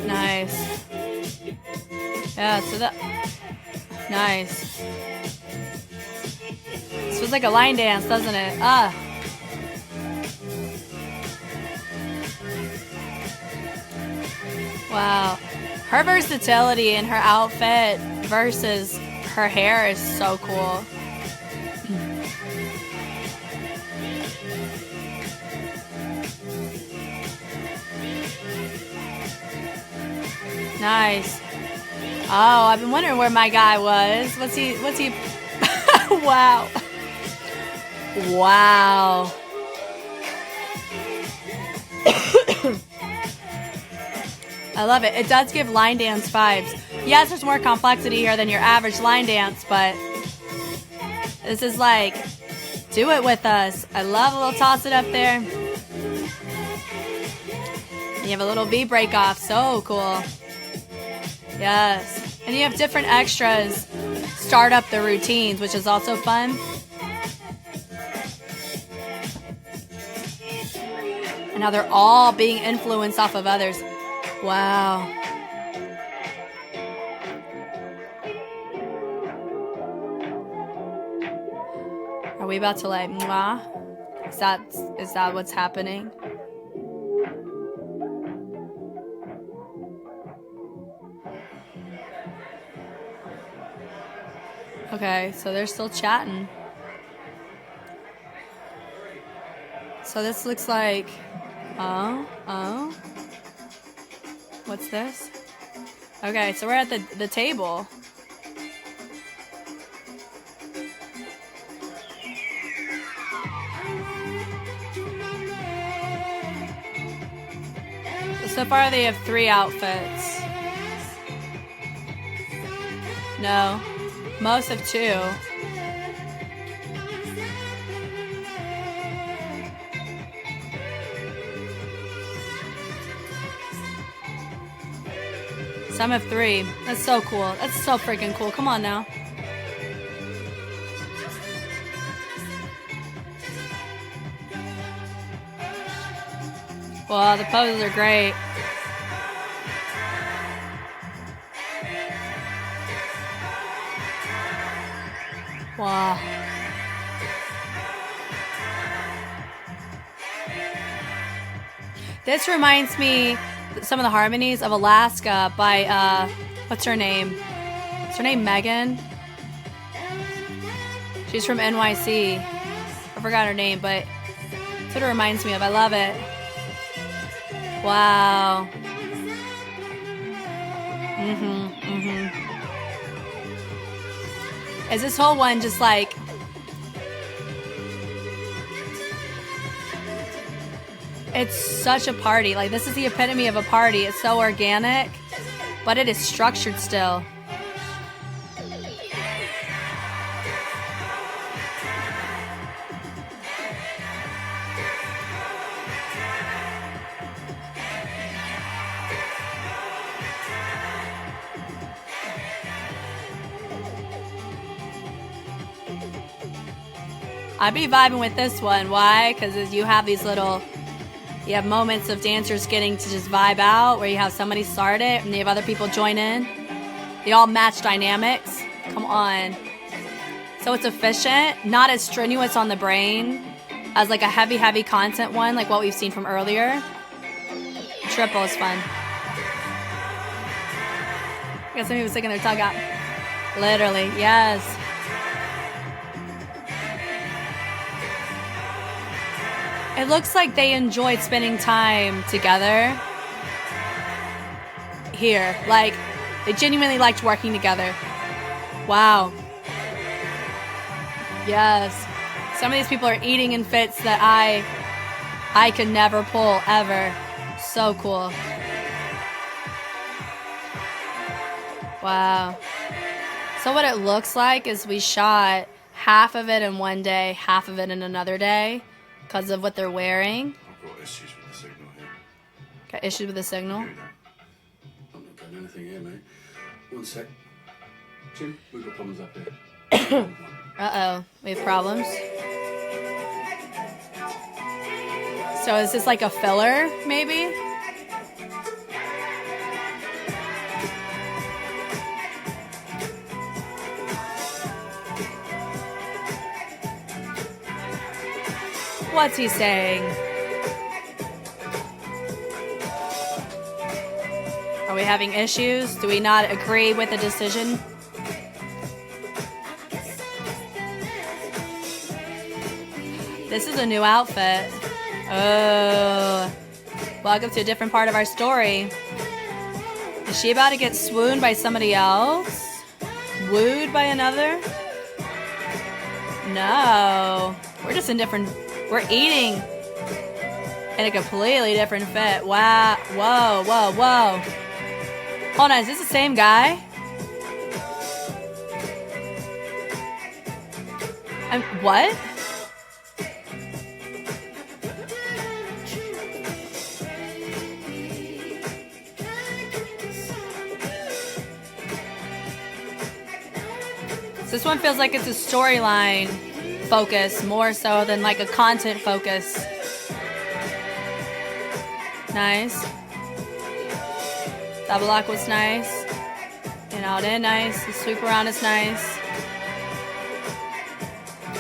Nice. Yeah, so that... Nice. This was like a line dance, doesn't it? Ah. Wow. Her versatility in her outfit versus her hair is so cool. Nice. Oh, I've been wondering where my guy was. What's he? Wow. Wow. I love it. It does give line dance vibes. Yes, there's more complexity here than your average line dance, but this is like, do it with us. I love a little toss it up there. You have a little V break off. So cool. Yes. And you have different extras start up the routines, which is also fun. And now they're all being influenced off of others. Wow. Are we about to like mwah? Is that what's happening? Okay, so they're still chatting. So this looks like, oh. What's this? Okay, so we're at the table. So far they have 3 outfits. No, most have 2. Some have 3. That's so cool. That's so freaking cool. Come on now. Wow, the poses are great. Wow. This reminds me some of the harmonies of Alaska by what's her name? Is her name Megan? She's from NYC. I forgot her name, but that's what it reminds me of. I love it. Wow. Is this whole one just like, it's such a party. Like, this is the epitome of a party. It's so organic, but it is structured still. I'd be vibing with this one. Why? Because you have these little, you have moments of dancers getting to just vibe out where you have somebody start it and you have other people join in. They all match dynamics. Come on. So it's efficient, not as strenuous on the brain as like a heavy content one like what we've seen from earlier. Triple is fun. I got some people sticking their tongue out. Literally, yes. It looks like they enjoyed spending time together here. Like, they genuinely liked working together. Wow. Yes. Some of these people are eating in fits that I could never pull, ever. So cool. Wow. So what it looks like is we shot half of it in one day, half of it in another day. Because of what they're wearing. I've got issues with the signal here. Got issues with the signal? I'm not getting anything here, mate. One sec. Jim, we've got problems up here. Uh-oh. We have problems. So is this like a filler, maybe? What's he saying? Are we having issues? Do we not agree with the decision? This is a new outfit. Oh. Welcome to a different part of our story. Is she about to get swooned by somebody else? Wooed by another? No. We're just in different... We're eating in a completely different fit. Wow. Whoa, whoa, whoa. Hold on, is this the same guy? What? This one feels like it's a storyline focus more so than like a content focus. Nice. Double lock was nice. In, out, in, nice. The sweep around is nice.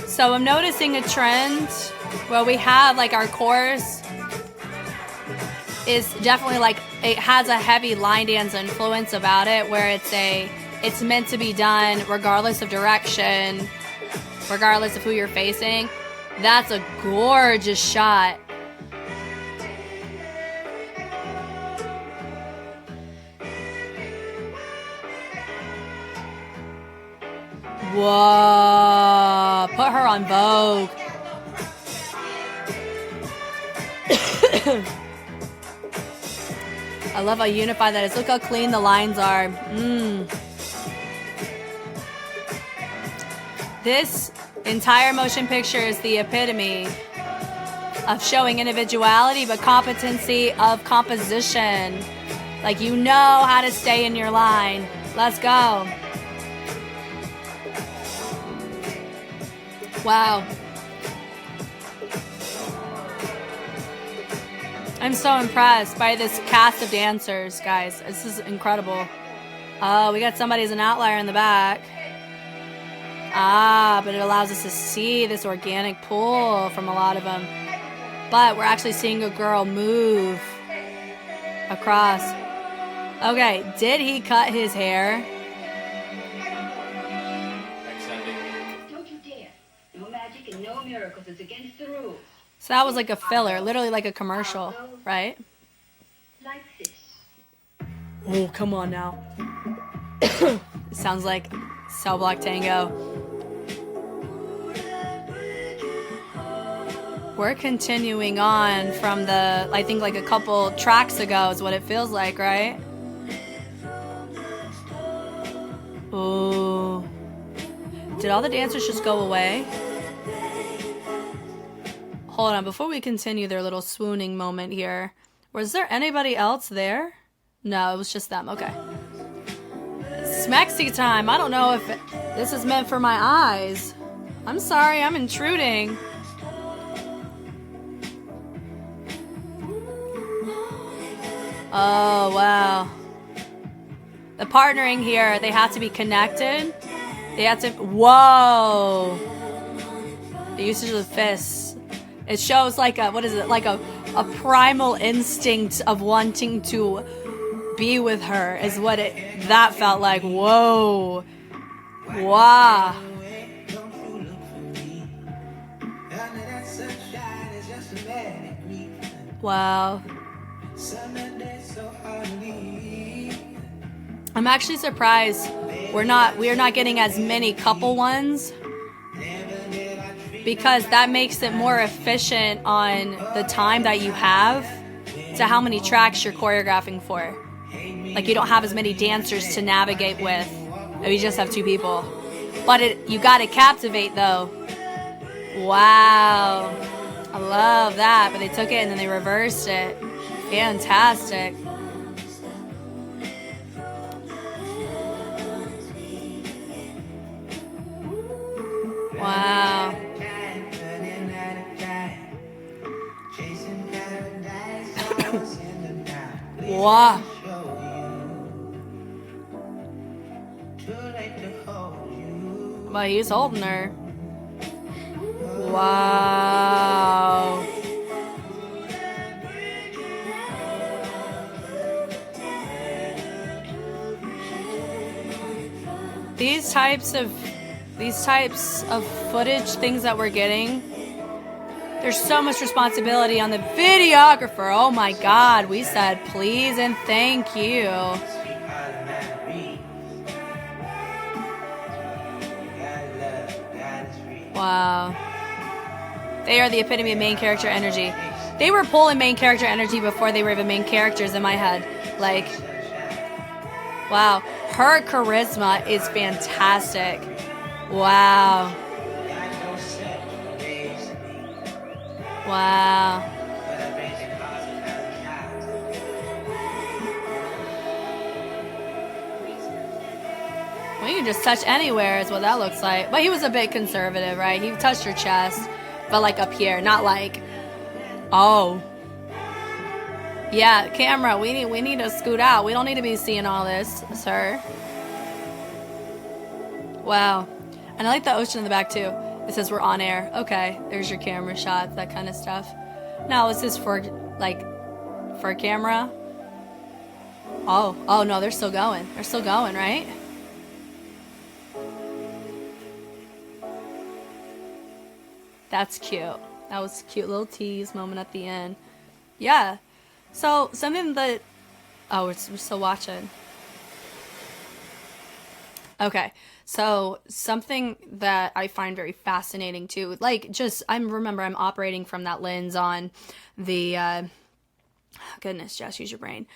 So I'm noticing a trend where we have like our chorus is definitely like, it has a heavy line dance influence about it, where it's meant to be done regardless of direction, regardless of who you're facing. That's a gorgeous shot. Whoa, put her on Vogue. I love how unified that is. Look how clean the lines are. This entire motion picture is the epitome of showing individuality, but competency of composition. Like, you know how to stay in your line. Let's go. Wow. I'm so impressed by this cast of dancers, guys. This is incredible. Oh, we got somebody as an outlier in the back. Ah, but it allows us to see this organic pull from a lot of them. But we're actually seeing a girl move across. Okay, did he cut his hair? Don't you dare. No magic and no miracles. It's against the rules. So that was like a filler, literally like a commercial, right? Like this. Oh, come on now. It sounds like Cell Block Tango. We're continuing on from the, I think like a couple tracks ago is what it feels like, right? Ooh. Did all the dancers just go away? Hold on, before we continue their little swooning moment here, was there anybody else there? No, it was just them. Okay. Smexy time. I don't know if this is meant for my eyes. I'm sorry, I'm intruding. Oh, wow. The partnering here, they have to be connected. They have to... Whoa. The usage of the fists. It shows like a... What is it? Like a primal instinct of wanting to be with her is what it... That felt like. Whoa. Wow. Wow. I'm actually surprised we are not getting as many couple ones, because that makes it more efficient on the time that you have to how many tracks you're choreographing for. Like, you don't have as many dancers to navigate with if you just have two people. But you gotta captivate though. Wow. I love that. But they took it and then they reversed it. Fantastic. Wow. Wow. But he's holding her. Wow. These types of footage, things that we're getting, there's so much responsibility on the videographer. Oh my God, we said please and thank you. Wow. They are the epitome of main character energy. They were pulling main character energy before they were even main characters in my head. Like, wow. Her charisma is fantastic. Wow. Wow. Well, you can just touch anywhere is what that looks like. But he was a bit conservative, right? He touched her chest, but like up here, not like, oh. Yeah, camera, we need to scoot out. We don't need to be seeing all this, sir. Wow. And I like the ocean in the back too. It says we're on air. Okay, there's your camera shots, that kind of stuff. Now, is this for, like, for camera? Oh, no, they're still going. They're still going, right? That's cute. That was a cute little tease moment at the end. Yeah. So, something that... Oh, we're still watching. Okay. So, something that I find very fascinating, too. Like, just... Remember, I'm operating from that lens on the... goodness, Jess, use your brain.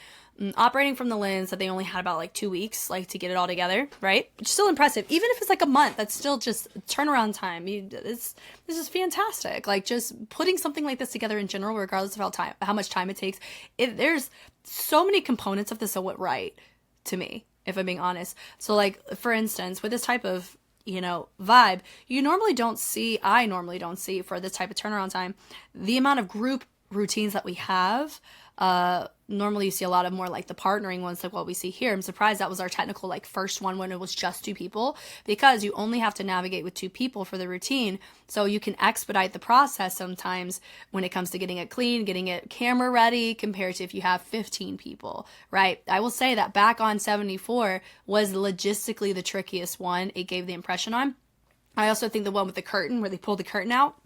Operating from the lens that they only had about like 2 weeks, like, to get it all together, right? Which is still impressive. Even if it's like a month, that's still just turnaround time. This is fantastic. Like, just putting something like this together in general, regardless of how much time it takes. There's so many components of this that went right to me, if I'm being honest. So, like, for instance, with this type of, vibe, I normally don't see for this type of turnaround time, the amount of group routines that we have. Normally you see a lot of more like the partnering ones, like what we see here. I'm surprised that was our technical like first one when it was just 2 people, because you only have to navigate with 2 people for the routine. So you can expedite the process sometimes when it comes to getting it clean, getting it camera ready, compared to if you have 15 people, right? I will say that back on 74 was logistically the trickiest one. It gave the impression on. I also think the one with the curtain, where they pulled the curtain out,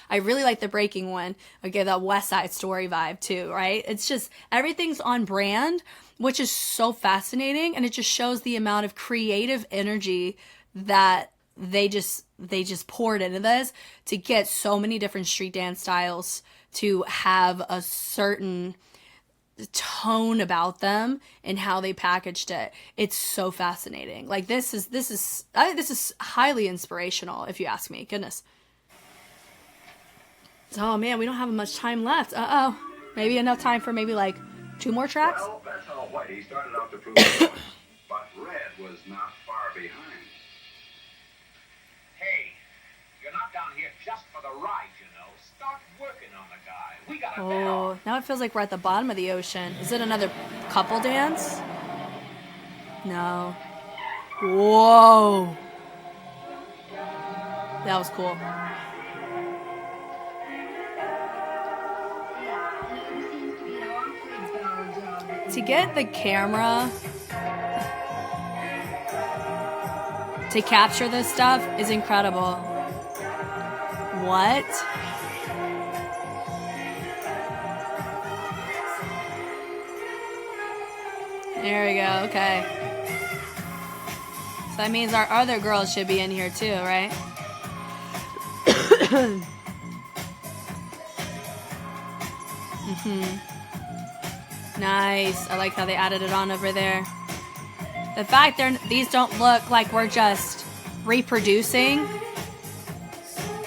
I really like the breaking one. Okay, that West Side Story vibe too, right? It's just, everything's on brand, which is so fascinating. And it just shows the amount of creative energy that they just poured into this to get so many different street dance styles to have a certain tone about them and how they packaged it. It's so fascinating. Like, this is highly inspirational, if you ask me. Goodness. Oh man, we don't have much time left. Uh-oh. Maybe enough time for maybe like 2 more tracks? Well, that's how Whitey started out to prove a point, but Red was not far behind. Hey, you're not down here just for the ride, Start working on the guy. We got a Oh, now it feels like we're at the bottom of the ocean. Is it another couple dance? No. Whoa. That was cool. To get the camera to capture this stuff is incredible. What? There we go, okay. So that means our other girls should be in here too, right? Nice. I like how they added it on over there. The fact these don't look like we're just reproducing.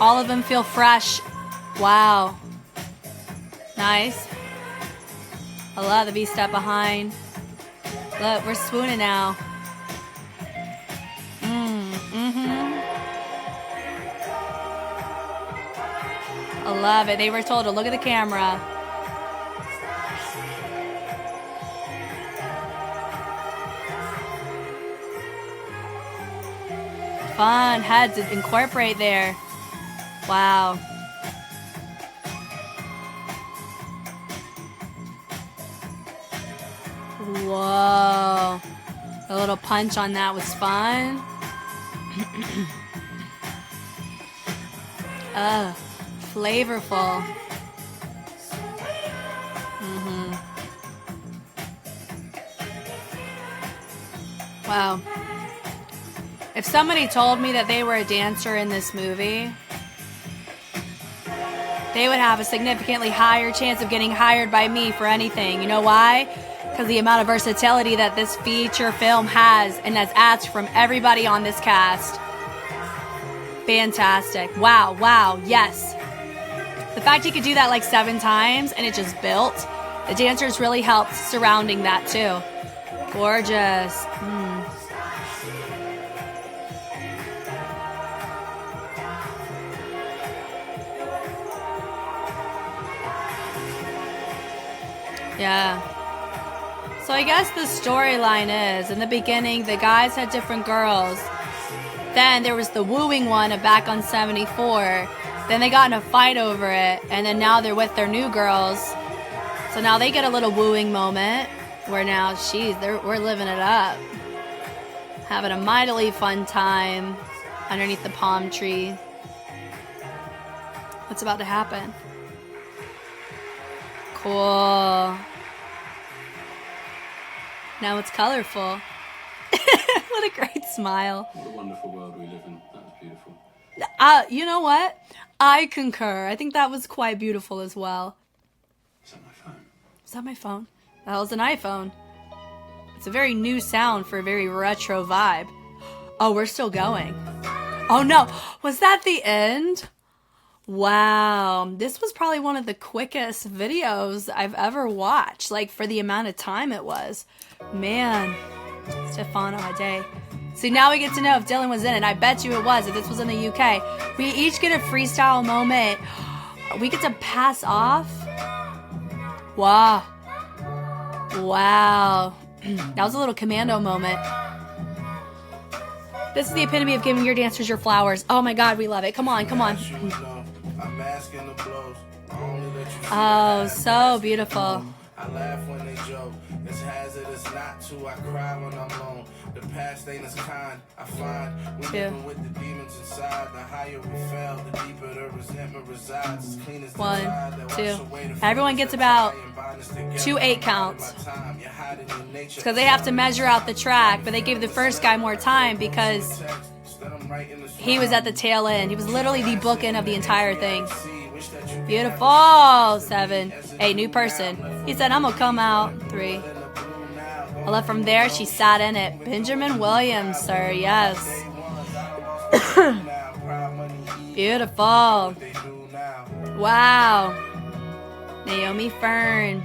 All of them feel fresh. Wow. Nice. I love the V-step behind. Look, we're swooning now. I love it. They were told to look at the camera. Fun. Had to incorporate there. Wow. Whoa. A little punch on that was fun. Flavorful. Wow. If somebody told me that they were a dancer in this movie, they would have a significantly higher chance of getting hired by me for anything. You know why? Because the amount of versatility that this feature film has and has asked from everybody on this cast. Fantastic. Wow, wow, yes. The fact he could do that like 7 times and it just built, the dancers really helped surrounding that too. Gorgeous. Yeah. So I guess the storyline is, in the beginning, the guys had different girls. Then there was the wooing one back on 74. Then they got in a fight over it. And then now they're with their new girls. So now they get a little wooing moment. Where now, we're living it up. Having a mightily fun time underneath the palm tree. What's about to happen? Cool. Now it's colorful. What a great smile. What a wonderful world we live in. That was beautiful. You know what? I concur. I think that was quite beautiful as well. Is that my phone? Is that my phone? That was an iPhone. It's a very new sound for a very retro vibe. Oh, we're still going. Oh no, was that the end? Wow, this was probably one of the quickest videos I've ever watched, like for the amount of time it was. Man, Stefano a day. See, now we get to know if Dylan was in it. I bet you it was, if this was in the UK. We each get a freestyle moment. We get to pass off. Wow. Wow. That was a little commando moment. This is the epitome of giving your dancers your flowers. Oh my God, we love it. Come on, come on. Oh, so beautiful. I laugh when they joke. It's hazardous not to. I cry when I'm alone. The past ain't as kind. I find we living with the demons inside. The higher we fell, the deeper the resentment resides. As clean as the 1, 2. Everyone gets about 2 8 counts. It's because they have to measure out the track, but they gave the first guy more time because he was at the tail end. He was literally the bookend of the entire thing. Beautiful. 7, 8, new person. He said, I'm gonna come out. 3. I left from there, she sat in it. Benjamin Williams, sir, yes. Beautiful. Wow. Naomi Fern.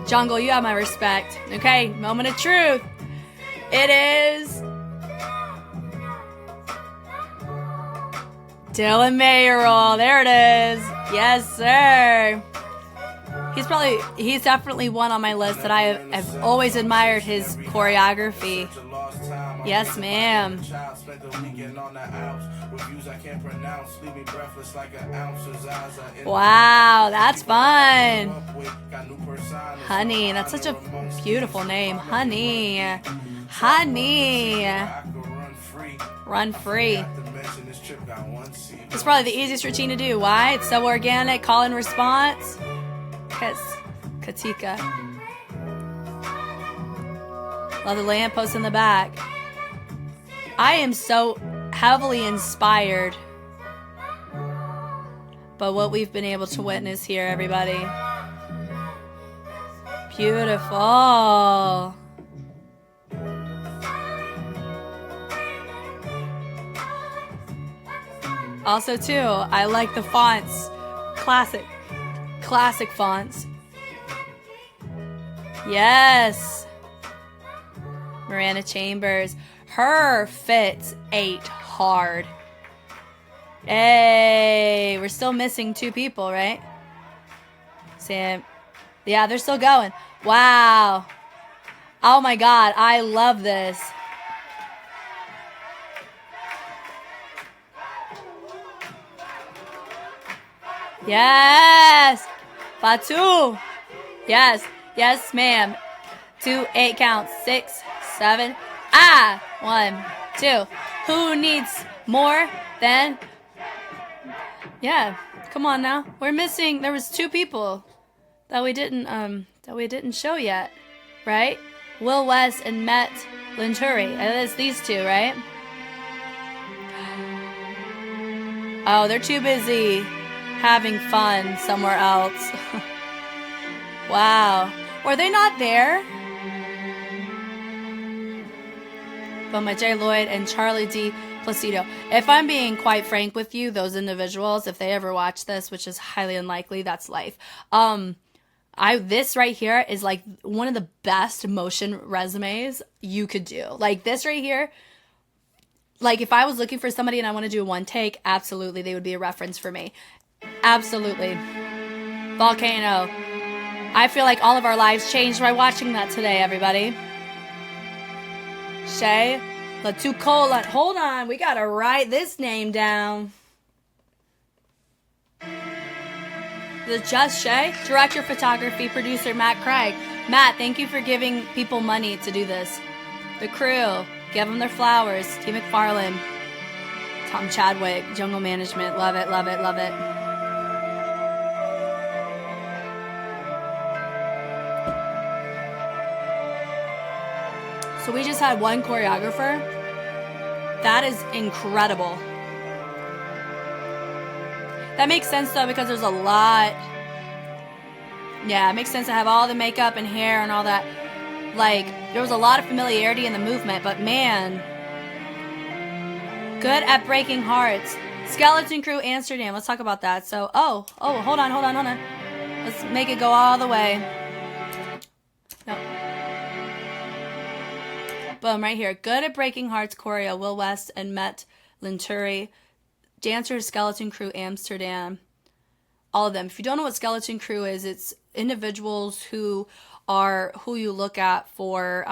Jungle, you have my respect. Okay, moment of truth. It is Dylan Mayoral. There it is. Yes, sir. He's definitely one on my list that I have always admired his choreography. Yes, ma'am. Wow, that's fun. Honey, that's such a beautiful name. Honey. Honey. Run free. It's probably the easiest routine to do. Why? It's so organic. Call and response. Kiss. Katika. Love the lamppost in the back. I am so heavily inspired by what we've been able to witness here, everybody. Beautiful. Also, too, I like the fonts. Classic fonts. Yes. Miranda Chambers. Her fits 8 hard. Hey, we're still missing 2 people, right? Sam. Yeah, they're still going. Wow. Oh my God, I love this. Yes. Fatu. Yes. Yes, ma'am. 2 8 counts. 6 7. 1 2. Who needs more than? Yeah. Come on now. We're missing. There was 2 people that we didn't show yet, right? Will West and Met Linturi. And it's these two, right? Oh, they're too busy having fun somewhere else. Wow. Were they not there? But my J. Lloyd and Charlie D. Placido. If I'm being quite frank with you, those individuals, if they ever watch this, which is highly unlikely, that's life. This right here is like one of the best motion resumes you could do. Like this right here, like if I was looking for somebody and I want to do a one take, absolutely, they would be a reference for me. Absolutely. Volcano. I feel like all of our lives changed by watching that today, everybody. Shay Latucola. Hold on, we gotta write this name down. The Just Shay, director, photography, producer Matt Craig. Matt, thank you for giving people money to do this. The crew, give them their flowers. T. McFarlane, Tom Chadwick, Jungle Management. Love it, love it, love it. So we just had one choreographer. That is incredible. That makes sense though because there's a lot. Yeah, it makes sense to have all the makeup and hair and all that. Like, there was a lot of familiarity in the movement, but man, good at breaking hearts. Skeleton Crew Amsterdam. Let's talk about that. So, hold on. Let's make it go all the way. No. Boom, right here. Good at breaking hearts, choreo, Will West and Met Linturi. Dancers, Skeleton Crew Amsterdam. All of them. If you don't know what Skeleton Crew is, it's individuals who you look at for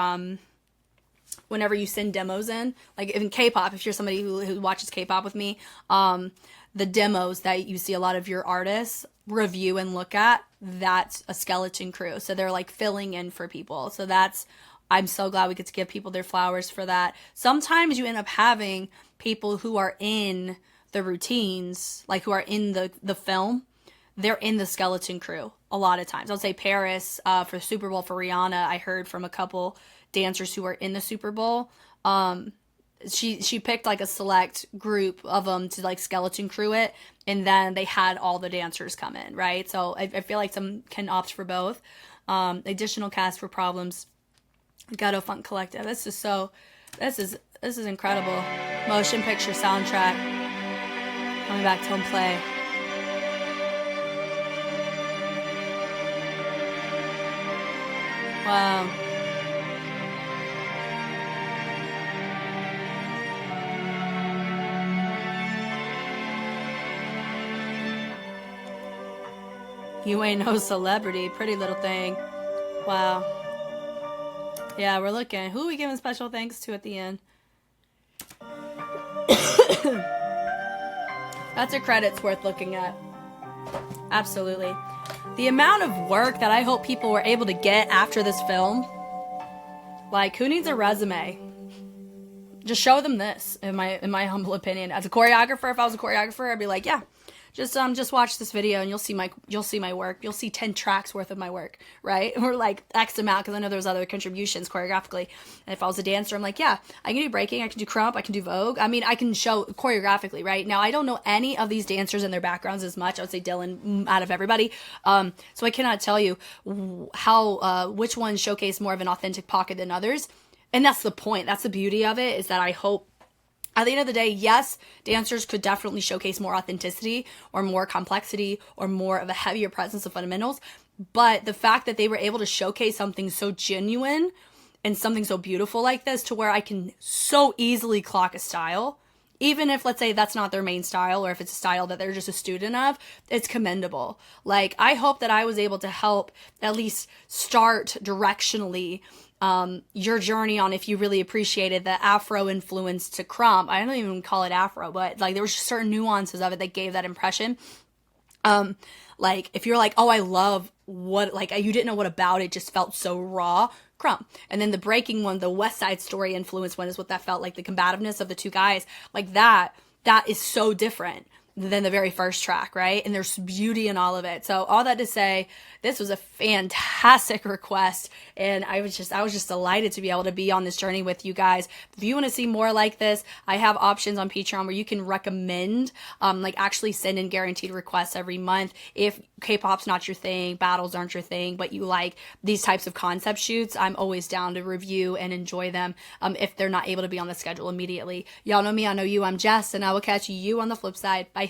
whenever you send demos in. Like in K-pop, if you're somebody who watches K-pop with me, the demos that you see a lot of your artists review and look at, that's a Skeleton Crew. So they're like filling in for people. So I'm so glad we get to give people their flowers for that. Sometimes you end up having people who are in the routines, like who are in the film, they're in the Skeleton Crew a lot of times. I'll say Paris for the Super Bowl for Rihanna. I heard from a couple dancers who are in the Super Bowl. She picked like a select group of them to like Skeleton Crew it, and then they had all the dancers come in, right? So I feel like some can opt for both. Additional cast for Problems, Ghetto Funk Collective. This is incredible. Motion picture soundtrack. Coming back to home play. Wow. You ain't no celebrity. Pretty Little Thing. Wow. Yeah, we're looking. Who are we giving special thanks to at the end? That's a credit's worth looking at. Absolutely. The amount of work that I hope people were able to get after this film. Like, who needs a resume? Just show them this, in my humble opinion. As a choreographer, if I was a choreographer, I'd be like, yeah, just watch this video and you'll see my work. You'll see 10 tracks worth of my work, right? Or like X amount, because I know there's other contributions choreographically. And if I was a dancer, I'm like, yeah, I can do breaking, I can do crump, I can do Vogue. I mean, I can show choreographically, right? Now, I don't know any of these dancers and their backgrounds as much. I would say Dylan out of everybody. So I cannot tell you how which ones showcase more of an authentic pocket than others. And that's the point. That's the beauty of it, is that I hope at the end of the day, yes, dancers could definitely showcase more authenticity or more complexity or more of a heavier presence of fundamentals. But the fact that they were able to showcase something so genuine and something so beautiful like this, to where I can so easily clock a style, even if, let's say, that's not their main style, or if it's a style that they're just a student of, it's commendable. Like, I hope that I was able to help at least start directionally your journey on, if you really appreciated the Afro influence to crump. I don't even call it Afro, but like there was just certain nuances of it that gave that impression. Like if you're like, oh, I love what, like you didn't know what about it just felt so raw, crump. And then the breaking one, the West Side Story influence one, is what that felt like, the combativeness of the two guys, like that is so different than the very first track, right? And there's beauty in all of it. So all that to say, this was a fantastic request, and I was just delighted to be able to be on this journey with you guys. If you want to see more like this, I have options on Patreon where you can recommend, like actually send in guaranteed requests every month. If K-pop's not your thing, battles aren't your thing, but you like these types of concept shoots, I'm always down to review and enjoy them if they're not able to be on the schedule immediately. Y'all know me, I know you, I'm Jess, and I will catch you on the flip side. Bye.